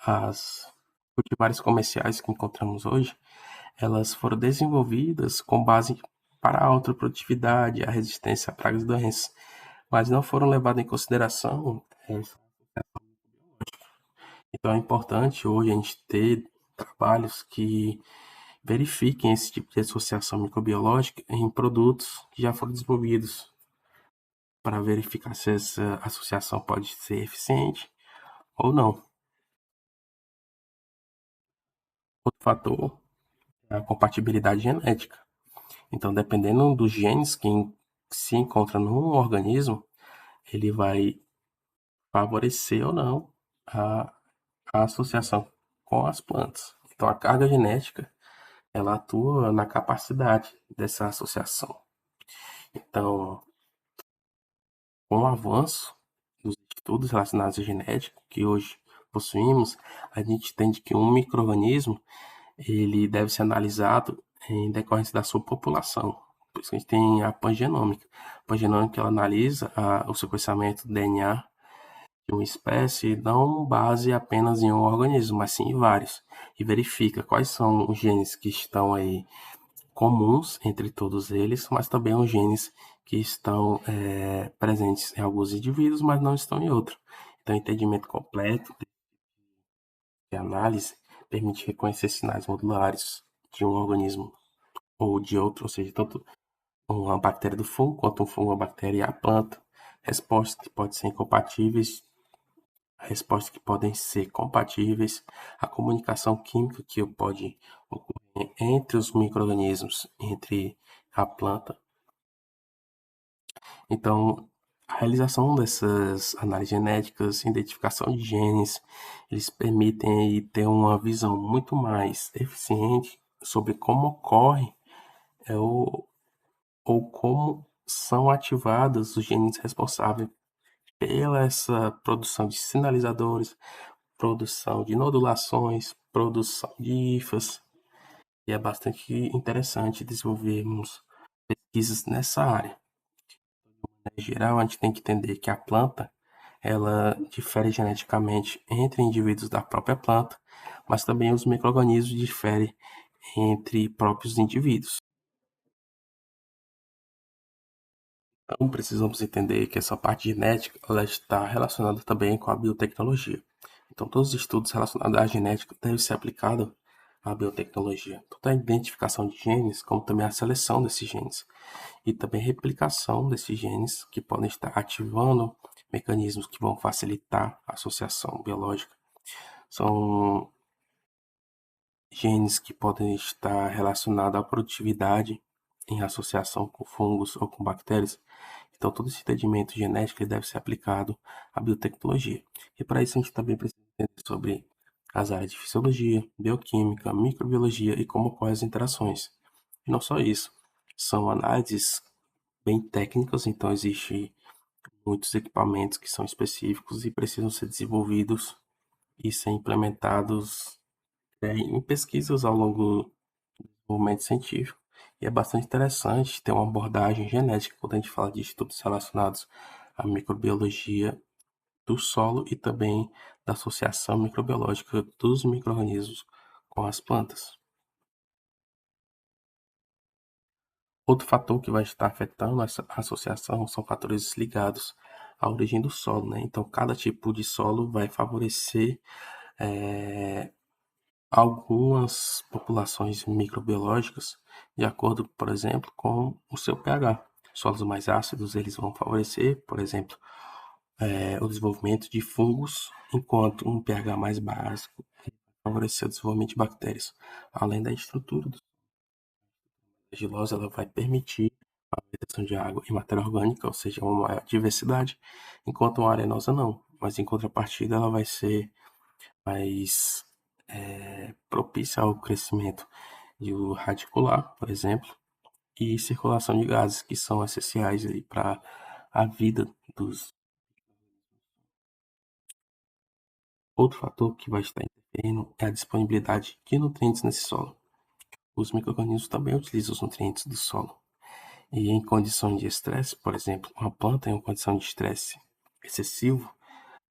as cultivares comerciais que encontramos hoje, elas foram desenvolvidas com base para a alta produtividade, a resistência a pragas e doenças, mas não foram levadas em consideração. Então é importante hoje a gente ter trabalhos que verifiquem esse tipo de associação microbiológica em produtos que já foram desenvolvidos para verificar se essa associação pode ser eficiente ou não. Outro fator é a compatibilidade genética. Então, dependendo dos genes que se encontra num organismo, ele vai favorecer ou não a, a associação com as plantas. Então, a carga genética ela atua na capacidade dessa associação. Então, com o avanço dos estudos relacionados à genética que hoje possuímos, a gente entende que um micro-organismo ele deve ser analisado em decorrência da sua população. Por isso que a gente tem a pangenômica. A pangenômica ela analisa o sequenciamento do DNA de uma espécie não base apenas em um organismo, mas sim em vários, e verifica quais são os genes que estão aí comuns entre todos eles, mas também os genes que estão presentes em alguns indivíduos, mas não estão em outros. Então, o entendimento completo de análise permite reconhecer sinais modulares de um organismo ou de outro, ou seja, tanto uma bactéria do fungo quanto um fungo, uma bactéria e a planta. Respostas que podem ser incompatíveis, respostas que podem ser compatíveis, a comunicação química que pode ocorrer entre os micro-organismos, entre a planta. Então, a realização dessas análises genéticas, identificação de genes, eles permitem aí ter uma visão muito mais eficiente sobre como ocorre ou como são ativados os genes responsáveis pela essa produção de sinalizadores, produção de nodulações, produção de hifas, e é bastante interessante desenvolvermos pesquisas nessa área. Em geral, a gente tem que entender que a planta ela difere geneticamente entre indivíduos da própria planta, mas também os micro-organismos diferem entre próprios indivíduos. Então, precisamos entender que essa parte genética ela está relacionada também com a biotecnologia. Então, todos os estudos relacionados à genética devem ser aplicados à biotecnologia, tanto a identificação de genes, como também a seleção desses genes, e também replicação desses genes que podem estar ativando mecanismos que vão facilitar a associação biológica. São genes que podem estar relacionados à produtividade em associação com fungos ou com bactérias. Então, todo esse entendimento genético ele deve ser aplicado à biotecnologia. E para isso, a gente também precisa entender sobre as áreas de fisiologia, bioquímica, microbiologia e como ocorrem as interações. E não só isso, são análises bem técnicas, então existem muitos equipamentos que são específicos e precisam ser desenvolvidos e ser implementados em pesquisas ao longo do desenvolvimento científico. E é bastante interessante ter uma abordagem genética quando a gente fala de estudos relacionados à microbiologia do solo e também da associação microbiológica dos micro-organismos com as plantas. Outro fator que vai estar afetando essa associação são fatores ligados à origem do solo, né? Então, cada tipo de solo vai favorecer algumas populações microbiológicas de acordo, por exemplo, com o seu pH. Solos mais ácidos eles vão favorecer, por exemplo, o desenvolvimento de fungos, enquanto um pH mais básico vai favorecer o desenvolvimento de bactérias. Além da estrutura do argilosa, ela vai permitir a retenção de água e matéria orgânica, ou seja, uma maior diversidade, enquanto uma arenosa não. Mas em contrapartida, ela vai ser mais propícia ao crescimento de radicular, por exemplo, e circulação de gases, que são essenciais para a vida dos. Outro fator que vai estar interferindo é a disponibilidade de nutrientes nesse solo. Os micro-organismos também utilizam os nutrientes do solo. E em condições de estresse, por exemplo, uma planta em uma condição de estresse excessivo,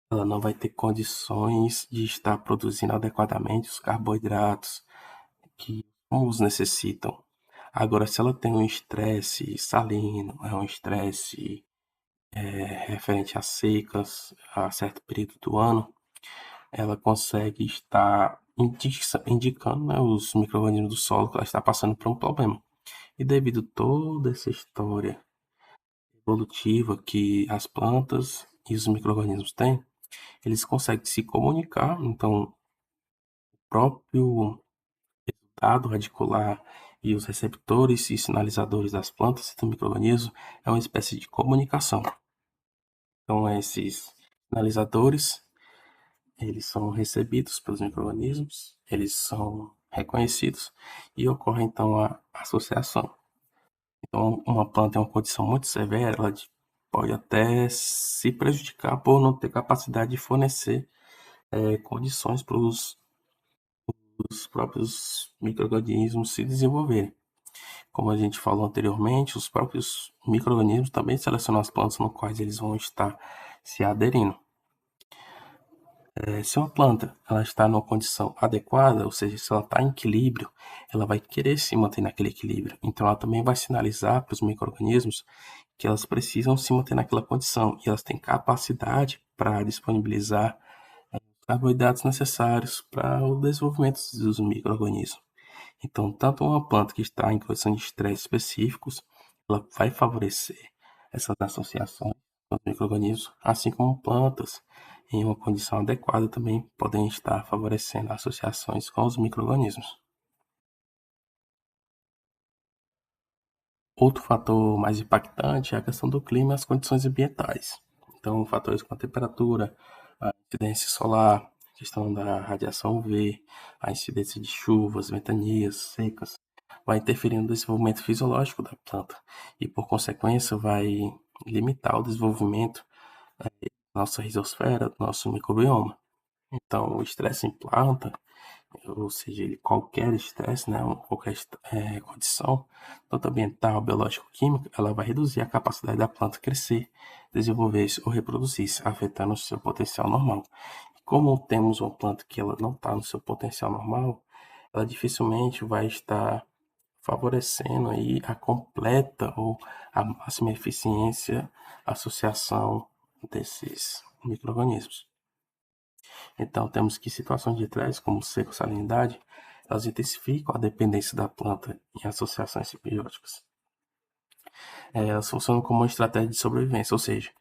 ela não vai ter condições de estar produzindo adequadamente os carboidratos que os necessitam. Agora, se ela tem um estresse salino, é um estresse referente a secas, a certo período do ano, ela consegue estar indicando, né, os micro-organismos do solo que ela está passando por um problema. E devido a toda essa história evolutiva que as plantas e os micro-organismos têm, eles conseguem se comunicar, então o próprio dado radicular e os receptores e sinalizadores das plantas e do micro-organismo é uma espécie de comunicação. Então, esses sinalizadores, eles são recebidos pelos micro-organismos, eles são reconhecidos e ocorre então a associação. Então, uma planta em uma condição muito severa, ela pode até se prejudicar por não ter capacidade de fornecer condições para os próprios micro-organismos se desenvolverem. Como a gente falou anteriormente, os próprios micro-organismos também selecionam as plantas no quais eles vão estar se aderindo. Se uma planta ela está numa condição adequada, ou seja, se ela está em equilíbrio, ela vai querer se manter naquele equilíbrio. Então, ela também vai sinalizar para os micro-organismos que elas precisam se manter naquela condição e elas têm capacidade para disponibilizar os carboidratos necessários para o desenvolvimento dos micro-organismos. Então, tanto uma planta que está em condições de estresse específicos, ela vai favorecer essas associações com os micro-organismos, assim como plantas em uma condição adequada também podem estar favorecendo associações com os micro-organismos. Outro fator mais impactante é a questão do clima e as condições ambientais. Então, fatores como a temperatura, a incidência solar, questão da radiação UV, a incidência de chuvas, ventanias, secas, vai interferir no desenvolvimento fisiológico da planta e, por consequência, vai limitar o desenvolvimento da nossa risosfera, do nosso microbioma. Então, o estresse em planta, ou seja, qualquer estresse, né, qualquer condição, tanto ambiental, biológico-química, ela vai reduzir a capacidade da planta crescer, desenvolver-se ou reproduzir-se, afetando o seu potencial normal. Como temos uma planta que ela não está no seu potencial normal, ela dificilmente vai estar favorecendo aí a completa ou a máxima eficiência, associação desses micro-organismos. Então, temos que situações de estresse, como seca ou salinidade, elas intensificam a dependência da planta em associações simbióticas. Elas funcionam como uma estratégia de sobrevivência, ou seja,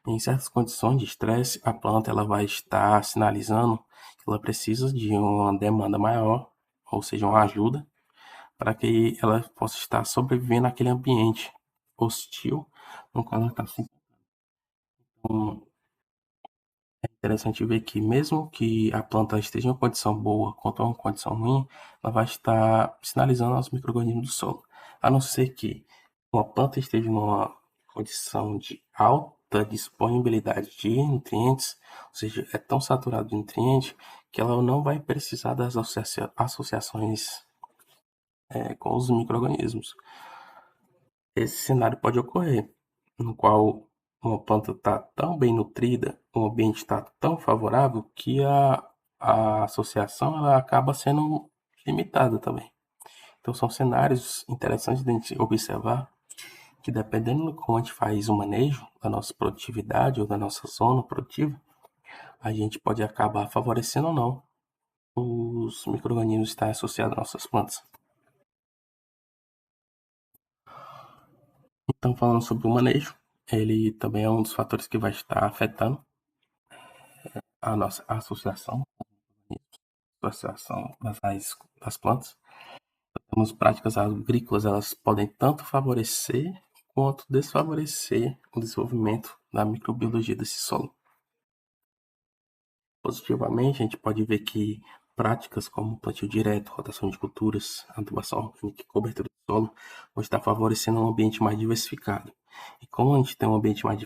em certas condições de estresse, a planta ela vai estar sinalizando que ela precisa de uma demanda maior, ou seja, uma ajuda, para que ela possa estar sobrevivendo naquele ambiente hostil no qual ela está se encontrando. Interessante ver que mesmo que a planta esteja em uma condição boa quanto a uma condição ruim, ela vai estar sinalizando aos micro-organismos do solo. A não ser que uma planta esteja numa condição de alta disponibilidade de nutrientes, ou seja, é tão saturado de nutrientes que ela não vai precisar das associações com os micro-organismos. Esse cenário pode ocorrer, no qual uma planta está tão bem nutrida, o ambiente está tão favorável que a associação ela acaba sendo limitada também. Então são cenários interessantes de a gente observar que dependendo de como a gente faz o manejo da nossa produtividade ou da nossa zona produtiva, a gente pode acabar favorecendo ou não os micro-organismos que estão associados às nossas plantas. Então, falando sobre o manejo, ele também é um dos fatores que vai estar afetando a nossa associação das raízes das plantas. Temos práticas agrícolas, elas podem tanto favorecer quanto desfavorecer o desenvolvimento da microbiologia desse solo. Positivamente, a gente pode ver que práticas como plantio direto, rotação de culturas, adubação orgânica e cobertura do solo vão estar favorecendo um ambiente mais diversificado. E como a gente tem um ambiente mais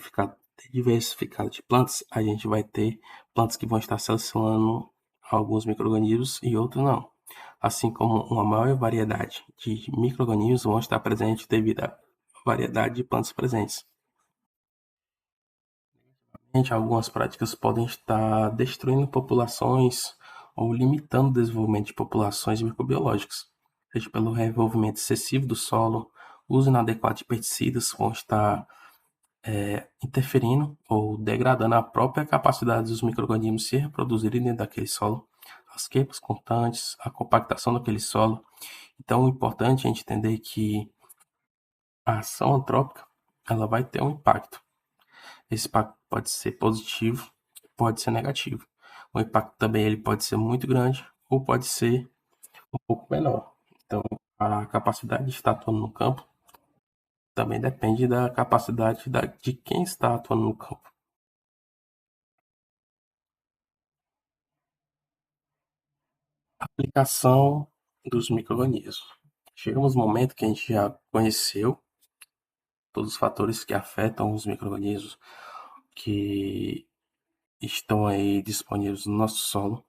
diversificado de plantas, a gente vai ter plantas que vão estar selecionando alguns micro-organismos e outros não. Assim como uma maior variedade de micro-organismos vão estar presentes devido à variedade de plantas presentes. Algumas práticas podem estar destruindo populações ou limitando o desenvolvimento de populações microbiológicas, seja pelo revolvimento excessivo do solo, uso inadequado de pesticidas, vão estar interferindo ou degradando a própria capacidade dos micro-organismos se reproduzirem dentro daquele solo, as queimas constantes, a compactação daquele solo. Então, é importante a gente entender que a ação antrópica ela vai ter um impacto. Esse impacto pode ser positivo, pode ser negativo. O impacto também ele pode ser muito grande ou pode ser um pouco menor. Então, a capacidade de estar atuando no campo também depende da capacidade de quem está atuando no campo. Aplicação dos micro-organismos. Chegamos no momento que a gente já conheceu todos os fatores que afetam os micro-organismos que estão aí disponíveis no nosso solo.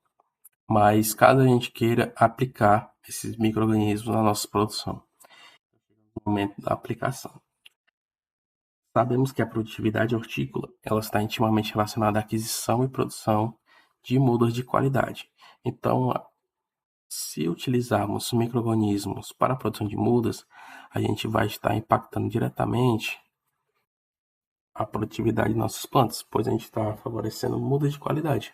Mas caso a gente queira aplicar esses micro-organismos na nossa produção, no momento da aplicação. Sabemos que a produtividade hortícola ela está intimamente relacionada à aquisição e produção de mudas de qualidade. Então, se utilizarmos micro-organismos para a produção de mudas, a gente vai estar impactando diretamente a produtividade de nossas plantas, pois a gente está favorecendo mudas de qualidade.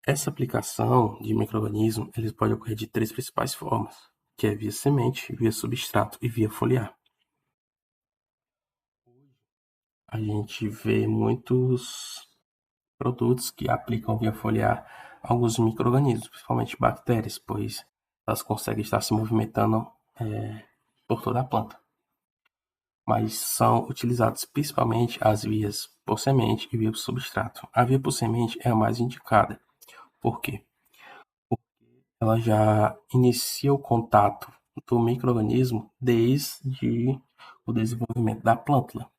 Essa aplicação de micro-organismo eles pode ocorrer de três principais formas, que é via semente, via substrato e via foliar. A gente vê muitos produtos que aplicam via foliar alguns micro-organismos, principalmente bactérias, pois elas conseguem estar se movimentando por toda a planta. mas são utilizados principalmente as vias por semente e via por substrato. A via por semente é a mais indicada. Por quê? Ela já inicia o contato do micro-organismo desde o desenvolvimento da plântula.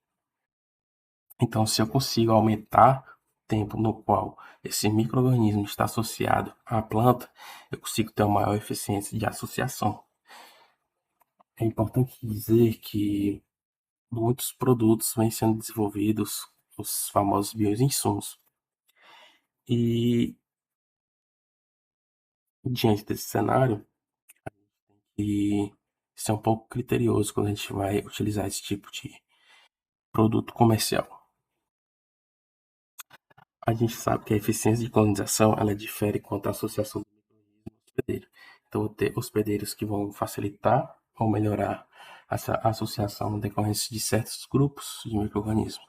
Então, se eu consigo aumentar o tempo no qual esse micro-organismo está associado à planta, eu consigo ter uma maior eficiência de associação. É importante dizer que muitos produtos vêm sendo desenvolvidos, os famosos bioinsumos. E diante desse cenário, e ser um pouco criterioso quando a gente vai utilizar esse tipo de produto comercial. A gente sabe que a eficiência de colonização ela difere quanto à associação do micro-organismo e hospedeiro. Então, vou ter hospedeiros que vão facilitar ou melhorar essa associação no decorrência de certos grupos de micro-organismos.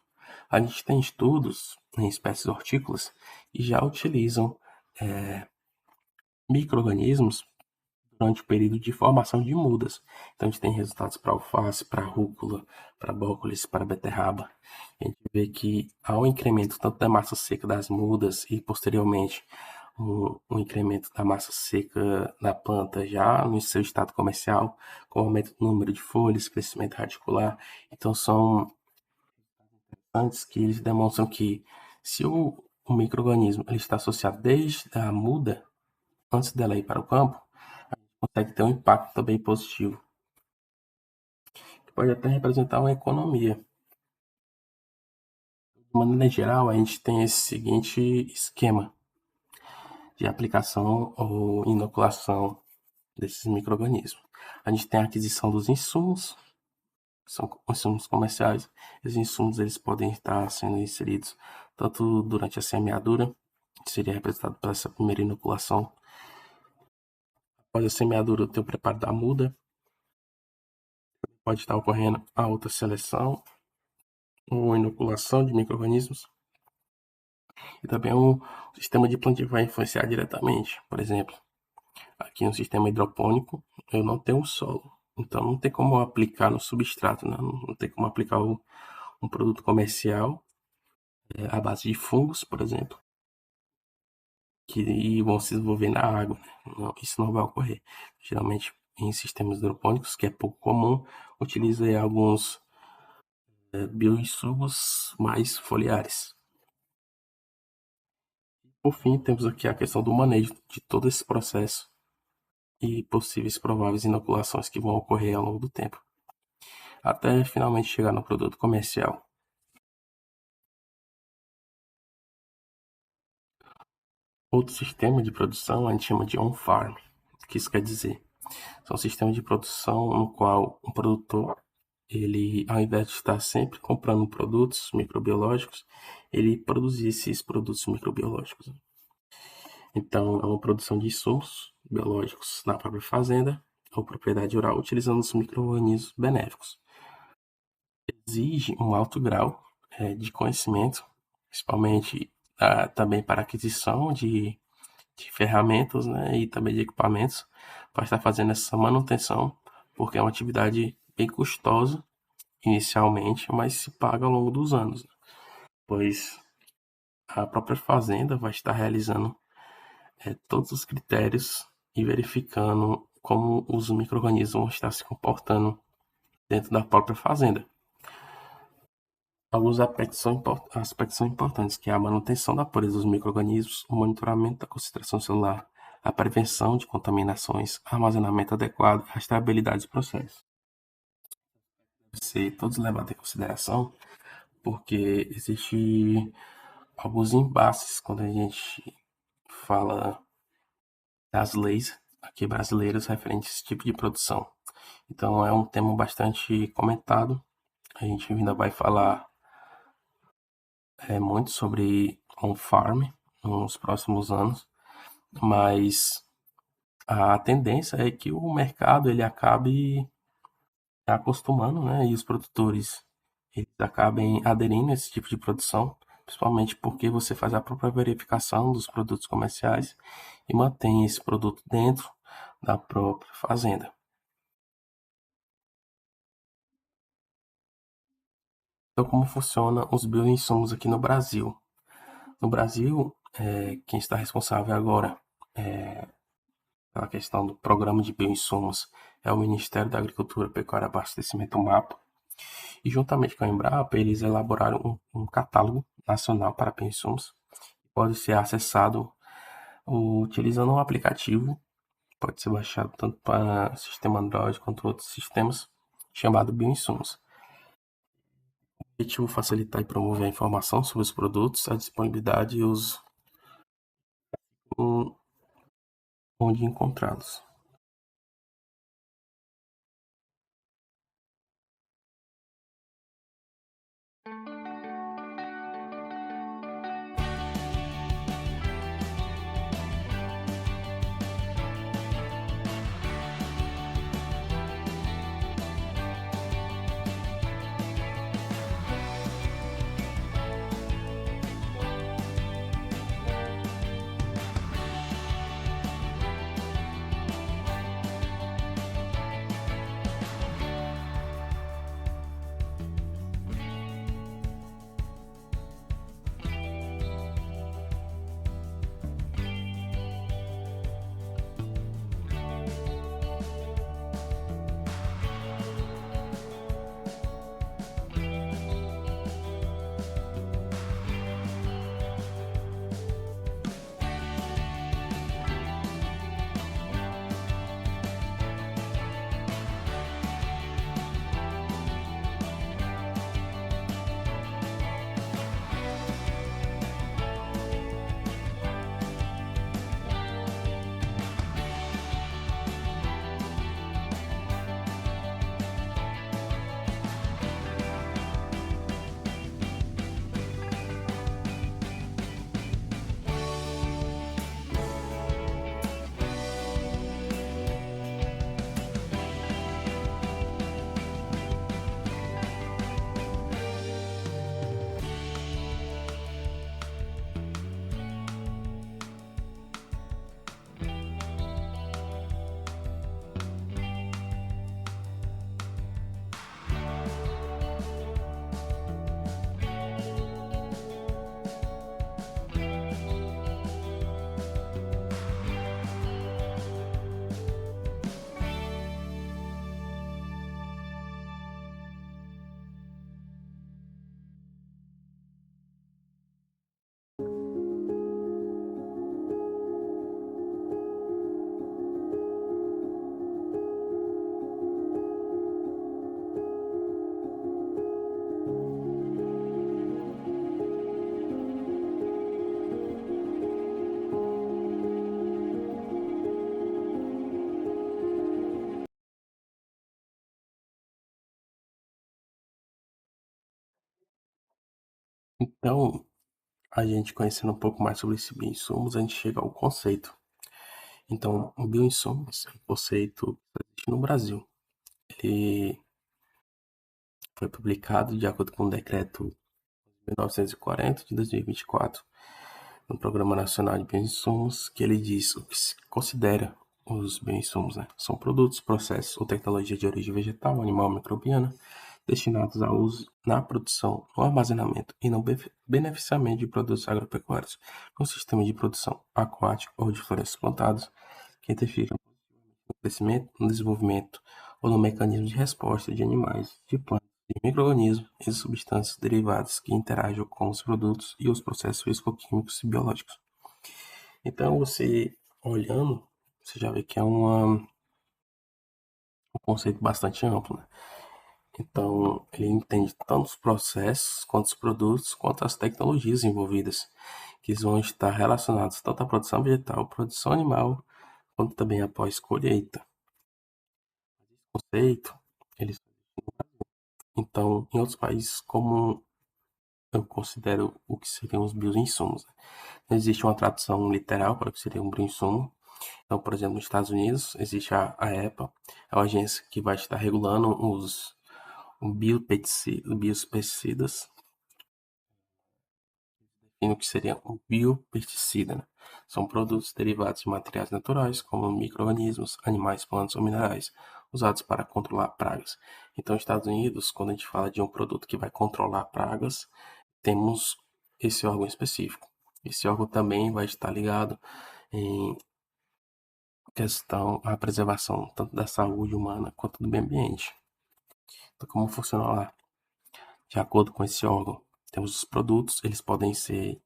A gente tem estudos em espécies hortícolas que já utilizam micro-organismos durante o período de formação de mudas. Então, a gente tem resultados para alface, para rúcula, para brócolis, para beterraba. A gente vê que há um incremento tanto da massa seca das mudas e, posteriormente, um incremento da massa seca da planta já no seu estado comercial, com aumento do número de folhas, crescimento radicular. Então, são antes que eles demonstram que se o micro-organismo ele está associado desde a muda, antes dela ir para o campo, consegue ter um impacto também positivo, que pode até representar uma economia. De maneira geral, a gente tem esse seguinte esquema de aplicação ou inoculação desses micro-organismos. A gente tem a aquisição dos insumos, que são insumos comerciais. Esses insumos eles podem estar sendo inseridos tanto durante a semeadura, que seria representado por essa primeira inoculação. Após a semeadura, tem o preparo da muda. Pode estar ocorrendo a outra seleção ou inoculação de micro-organismos. E também o sistema de plantio vai influenciar diretamente. Por exemplo, aqui no sistema hidropônico, eu não tenho solo. Então, não tem como aplicar no substrato, né? Não tem como aplicar um produto comercial à base de fungos, por exemplo, que vão se desenvolver na água. Né? Não, isso não vai ocorrer. Geralmente, em sistemas hidropônicos, que é pouco comum, utiliza alguns bioinsumos mais foliares. Por fim, temos aqui a questão do manejo de todo esse processo e possíveis prováveis inoculações que vão ocorrer ao longo do tempo, até finalmente chegar no produto comercial. Outro sistema de produção a gente chama de on-farm. O que isso quer dizer? São sistemas de produção no qual um produtor, ele, ao invés de estar sempre comprando produtos microbiológicos, ele produzir esses produtos microbiológicos. Então, é uma produção de insumos biológicos na própria fazenda ou propriedade rural, utilizando os micro-organismos benéficos. Exige um alto grau de conhecimento, principalmente também para aquisição de ferramentas, né, e também de equipamentos para estar fazendo essa manutenção, porque é uma atividade bem custosa inicialmente, mas se paga ao longo dos anos, né, pois a própria fazenda vai estar realizando todos os critérios e verificando como os micro-organismos vão estar se comportando dentro da própria fazenda. Alguns aspectos são importantes, que é a manutenção da pureza dos micro-organismos, o monitoramento da concentração celular, a prevenção de contaminações, armazenamento adequado, a estabilidade dos processos. Deve ser todos levados em consideração, porque existe alguns embates quando a gente fala das leis aqui brasileiras referentes a esse tipo de produção. Então é um tema bastante comentado. A gente ainda vai falar muito sobre on-farm nos próximos anos, mas a tendência é que o mercado ele acabe acostumando, né, e os produtores eles acabem aderindo a esse tipo de produção, principalmente porque você faz a própria verificação dos produtos comerciais e mantém esse produto dentro da própria fazenda. Então, como funciona os bioinsumos aqui no Brasil? No Brasil, quem está responsável agora pela questão do programa de bioinsumos é o Ministério da Agricultura, Pecuária e Abastecimento, o MAPA. E juntamente com a Embrapa, eles elaboraram um catálogo nacional para bioinsumos. Pode ser acessado utilizando um aplicativo, pode ser baixado tanto para sistema Android quanto outros sistemas, chamado Bioinsumos. O objetivo é facilitar e promover a informação sobre os produtos, a disponibilidade e os onde encontrá-los. Então, a gente conhecendo um pouco mais sobre esse bioinsumos, a gente chega ao conceito. Então, o bioinsumos é um conceito que existe no Brasil. Ele foi publicado de acordo com o decreto 1940 de 2024, no Programa Nacional de Bioinsumos, que ele diz o que se considera os bioinsumos, né? São produtos, processos ou tecnologia de origem vegetal, animal, microbiana, destinados ao uso na produção, no armazenamento e no beneficiamento de produtos agropecuários, no sistema de produção aquático ou de florestas plantadas, que interfiram no crescimento, no desenvolvimento ou no mecanismo de resposta de animais, de plantas, de micro-organismos e de substâncias derivadas que interagem com os produtos e os processos físico-químicos e biológicos. Então, você olhando, você já vê que é um conceito bastante amplo, né? Então, ele entende tanto os processos, quanto os produtos, quanto as tecnologias envolvidas, que vão estar relacionados tanto à produção vegetal, produção animal, quanto também após colheita. Esse conceito, ele, então, em outros países, como eu considero o que seriam os bioinsumos, né? Não existe uma tradução literal para o que seria um bioinsumo. Então, por exemplo, nos Estados Unidos, existe a EPA, é uma agência que vai estar regulando os biopesticidas, define o que seria um biopesticida, né? São produtos derivados de materiais naturais, como micro-organismos, animais, plantas ou minerais, usados para controlar pragas. Então, nos Estados Unidos, quando a gente fala de um produto que vai controlar pragas, temos esse órgão específico. Esse órgão também vai estar ligado em questão à preservação tanto da saúde humana quanto do meio ambiente. Então, como funciona lá? De acordo com esse órgão, temos os produtos, eles podem ser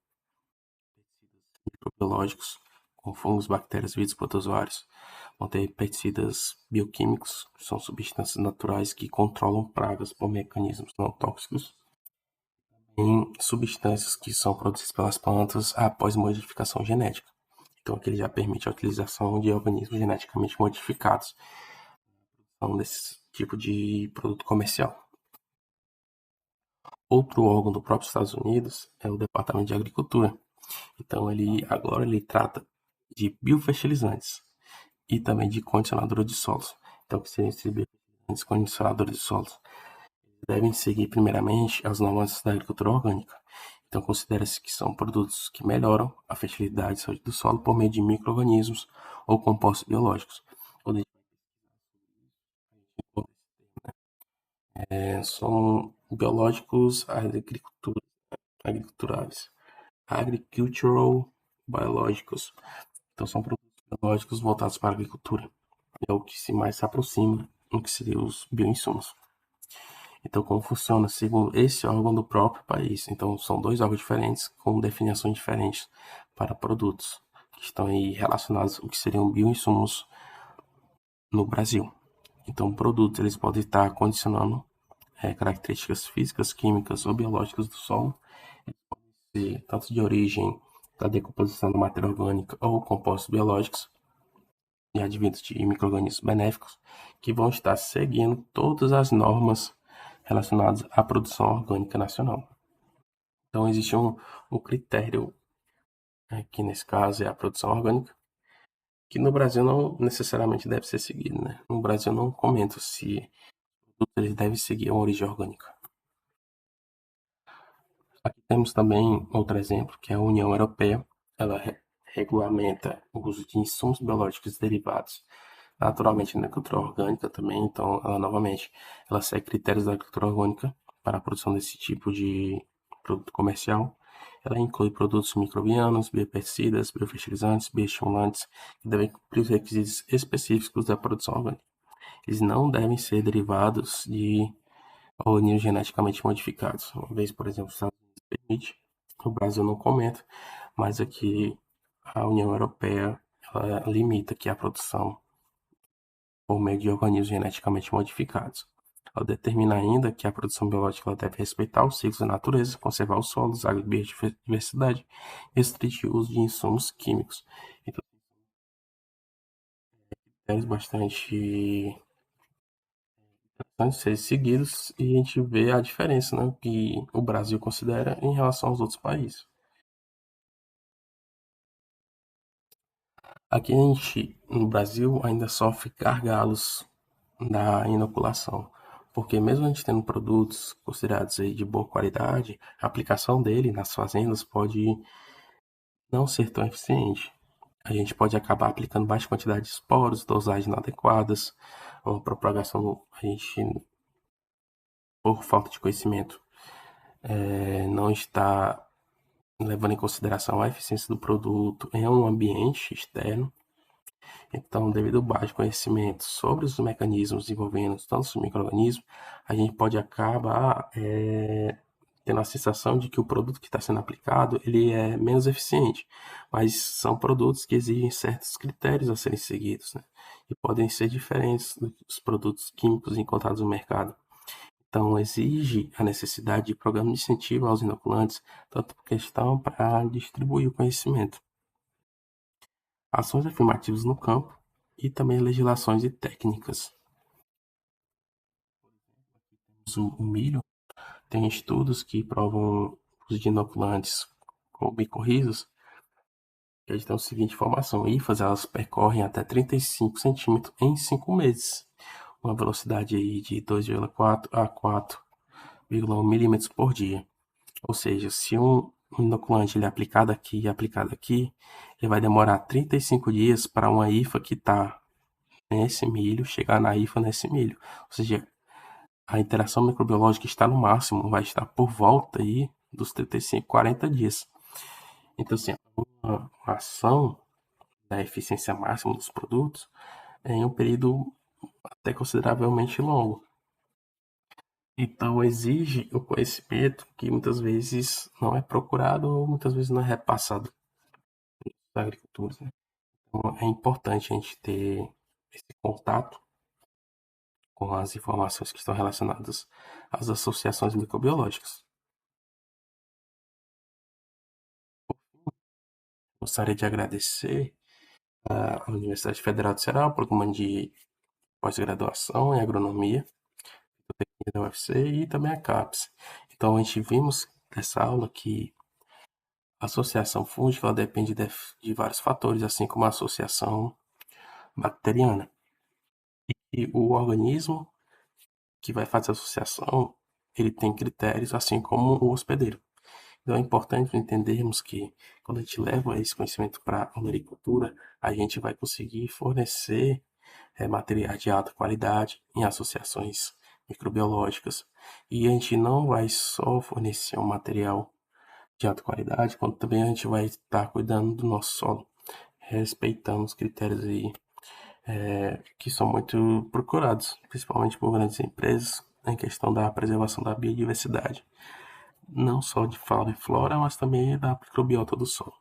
microbiológicos, com fungos, bactérias, vírus, protozoários. Vão ter pesticidas bioquímicos, que são substâncias naturais que controlam pragas por mecanismos não tóxicos. Em substâncias que são produzidas pelas plantas após modificação genética. Então, aqui ele já permite a utilização de organismos geneticamente modificados. Então, desse tipo de produto comercial. Outro órgão do próprio Estados Unidos é o Departamento de Agricultura. Então, agora ele trata de biofertilizantes e também de condicionador de solos. Então, que seriam esses biofertilizantes condicionadores de solos? Devem seguir primeiramente as normas da agricultura orgânica. Então, considera-se que são produtos que melhoram a fertilidade e saúde do solo por meio de micro-organismos ou compostos biológicos. São biológicos agriculturais. Agricultural biológicos. Então, são produtos biológicos voltados para a agricultura. É o que mais se aproxima do que seriam os bioinsumos. Então, como funciona segundo esse órgão do próprio país? Então, são dois órgãos diferentes com definições diferentes para produtos que estão aí relacionados ao que seriam bioinsumos no Brasil. Então, produtos eles podem estar condicionando características físicas, químicas ou biológicas do solo, tanto de origem da decomposição da matéria orgânica ou compostos biológicos e advindos de micro-organismos benéficos que vão estar seguindo todas as normas relacionadas à produção orgânica nacional. Então, existe um critério, que nesse caso é a produção orgânica, que no Brasil não necessariamente deve ser seguido, né? No Brasil não comento se eles devem seguir uma origem orgânica. Aqui temos também outro exemplo, que é a União Europeia. Ela regulamenta o uso de insumos biológicos derivados naturalmente na agricultura orgânica também. Então, ela segue critérios da agricultura orgânica para a produção desse tipo de produto comercial. Ela inclui produtos microbianos, biopesticidas, biofertilizantes, bioestimulantes, que devem cumprir os requisitos específicos da produção orgânica. Eles não devem ser derivados de organismos geneticamente modificados. Uma vez, por exemplo, os Estados Unidos permite, o Brasil não comenta, mas aqui a União Europeia ela limita aqui a produção por meio de organismos geneticamente modificados. Ela determina ainda que a produção biológica deve respeitar os ciclos da natureza, conservar os solos, a biodiversidade e restringir o uso de insumos químicos. Então, critérios bastante ser seguidos e a gente vê a diferença, né, que o Brasil considera em relação aos outros países. Aqui a gente, no Brasil, ainda sofre gargalos da inoculação, porque mesmo a gente tendo produtos considerados aí de boa qualidade, a aplicação dele nas fazendas pode não ser tão eficiente. A gente pode acabar aplicando baixa quantidade de esporos, dosagens inadequadas, uma propagação, a gente, por falta de conhecimento, não está levando em consideração a eficiência do produto em um ambiente externo. Então, devido ao baixo conhecimento sobre os mecanismos envolvendo tanto os micro-organismos, a gente pode acabar tendo a sensação de que o produto que está sendo aplicado ele é menos eficiente, mas são produtos que exigem certos critérios a serem seguidos, né? E podem ser diferentes dos produtos químicos encontrados no mercado. Então, exige a necessidade de programas de incentivo aos inoculantes, tanto por questão para distribuir o conhecimento, ações afirmativas no campo e também legislações e técnicas. O milho tem estudos que provam o uso de inoculantes com micorrizas, que eles têm a seguinte informação: hifas elas percorrem até 35 centímetros em 5 meses, uma velocidade aí de 2,4 a 4,1 milímetros por dia. Ou seja, se um inoculante ele é aplicado aqui e aplicado aqui, ele vai demorar 35 dias para uma hifa que está nesse milho chegar na hifa nesse milho. Ou seja, a interação microbiológica está no máximo, vai estar por volta aí dos 35, 40 dias. Então, assim, uma ação da eficiência máxima dos produtos em um período até consideravelmente longo. Então, exige o conhecimento que muitas vezes não é procurado ou muitas vezes não é repassado da agricultura, né? Então, é importante a gente ter esse contato com as informações que estão relacionadas às associações microbiológicas. Gostaria de agradecer à Universidade Federal de Ceará, o programa de pós-graduação em agronomia da UFC e também a CAPES. Então, a gente vimos nessa aula que a associação fúngica ela depende de vários fatores, assim como a associação bacteriana. E o organismo que vai fazer a associação, ele tem critérios, assim como o hospedeiro. Então é importante entendermos que quando a gente leva esse conhecimento para a agricultura, a gente vai conseguir fornecer materiais de alta qualidade em associações microbiológicas. E a gente não vai só fornecer um material de alta qualidade, quanto também a gente vai estar cuidando do nosso solo, respeitando os critérios aí, que são muito procurados, principalmente por grandes empresas, em questão da preservação da biodiversidade, não só de fauna e flora, mas também da microbiota do solo.